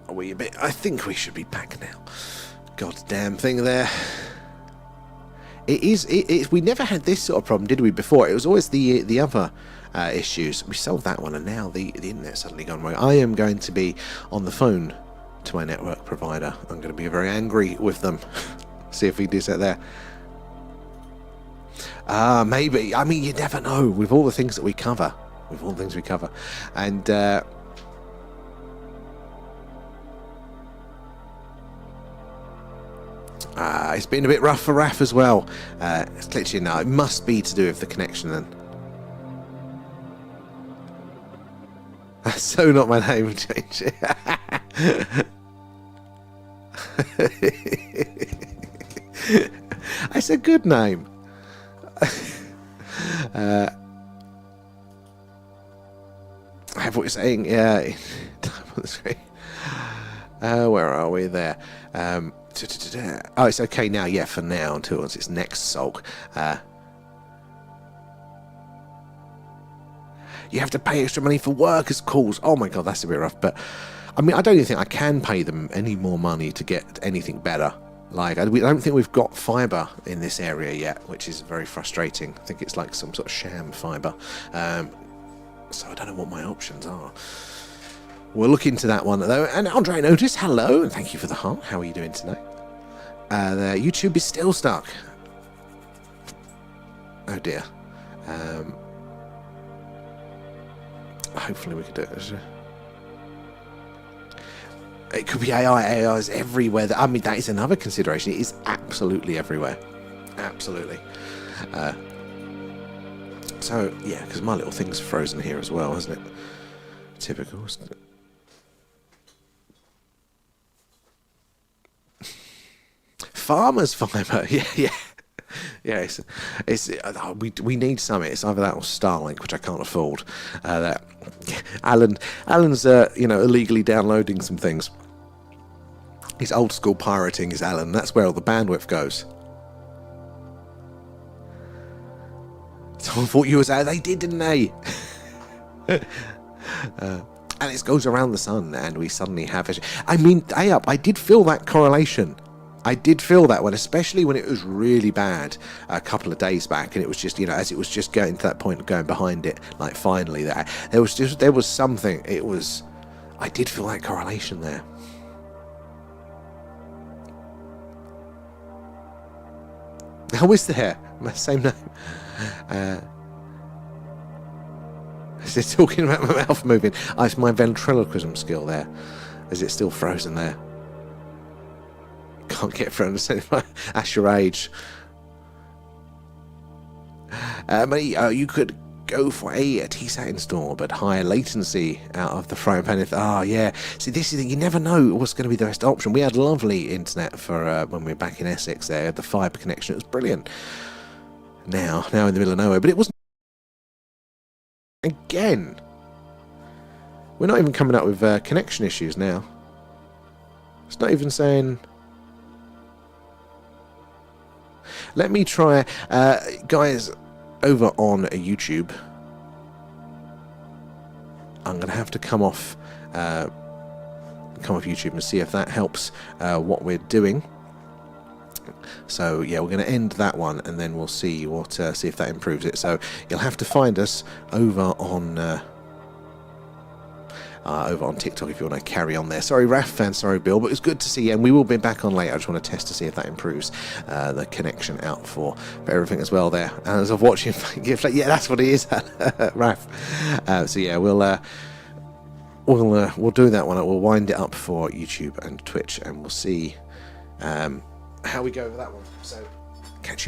Are we a bit? I think we should be back now. Goddamn thing there. It is. We never had this sort of problem, did we? Before it was always the other issues. We solved that one, and now the internet's suddenly gone wrong. I am going to be on the phone to my network provider. I'm going to be very angry with them. See if we do that there. Maybe. I mean, you never know with all the things that we cover. And it's been a bit rough for Raf as well. It's glitching now. It must be to do with the connection then. So not my name change. It's a good name. I have what you're saying. Yeah. Where are we there? Oh, it's okay now. Yeah, for now until its next sulk. You have to pay extra money for workers' calls. Oh my god, that's a bit rough. But I mean, I don't even think I can pay them any more money to get anything better. Like, I don't think we've got fibre in this area yet, which is very frustrating. I think it's like some sort of sham fibre. So I don't know what my options are. We'll look into that one though. And Andre Notice, hello, and thank you for the heart. How are you doing tonight? The YouTube is still stuck. Oh dear. Hopefully we can do it. It could be AI. AI is everywhere. I mean, that is another consideration. It is absolutely everywhere. Absolutely. So, yeah, because my little thing's frozen here as well, isn't it? Typical, isn't it? Farmer's fibre. Yeah. Yeah, we need some. It's either that or Starlink, which I can't afford. That Alan's illegally downloading some things. He's old school pirating, is Alan. That's where all the bandwidth goes. Someone thought you was out. They did, didn't they? And it goes around the sun, and we suddenly have it. I mean, I did feel that correlation. I did feel that one, especially when it was really bad a couple of days back, and it was just, as it was just getting to that point of going behind it, like finally there was something. I did feel that correlation there. How is there? Same name. Is it talking about my mouth moving? It's my ventriloquism skill there. Is it still frozen there? Can't get for understanding. That's your age. You could go for a TSAT install, but higher latency out of the frying pan. Yeah. See, this is you never know what's going to be the best option. We had lovely internet for when we were back in Essex. There, the fibre connection. It was brilliant. Now in the middle of nowhere, but it wasn't. Again, we're not even coming up with connection issues now. It's not even saying. Let me try, guys, over on YouTube. I'm going to have to come off YouTube and see if that helps what we're doing. So yeah, we're going to end that one, and then we'll see see if that improves it. So you'll have to find us over on TikTok if you want to carry on there. Sorry, Raf, and sorry, Bill, but it's good to see you, and we will be back on later. I just want to test to see if that improves the connection out for everything as well there. And as of watching, yeah, that's what it is, Raf. So yeah, we'll do that one. We'll wind it up for YouTube and Twitch, and we'll see how we go with that one. So catch you later.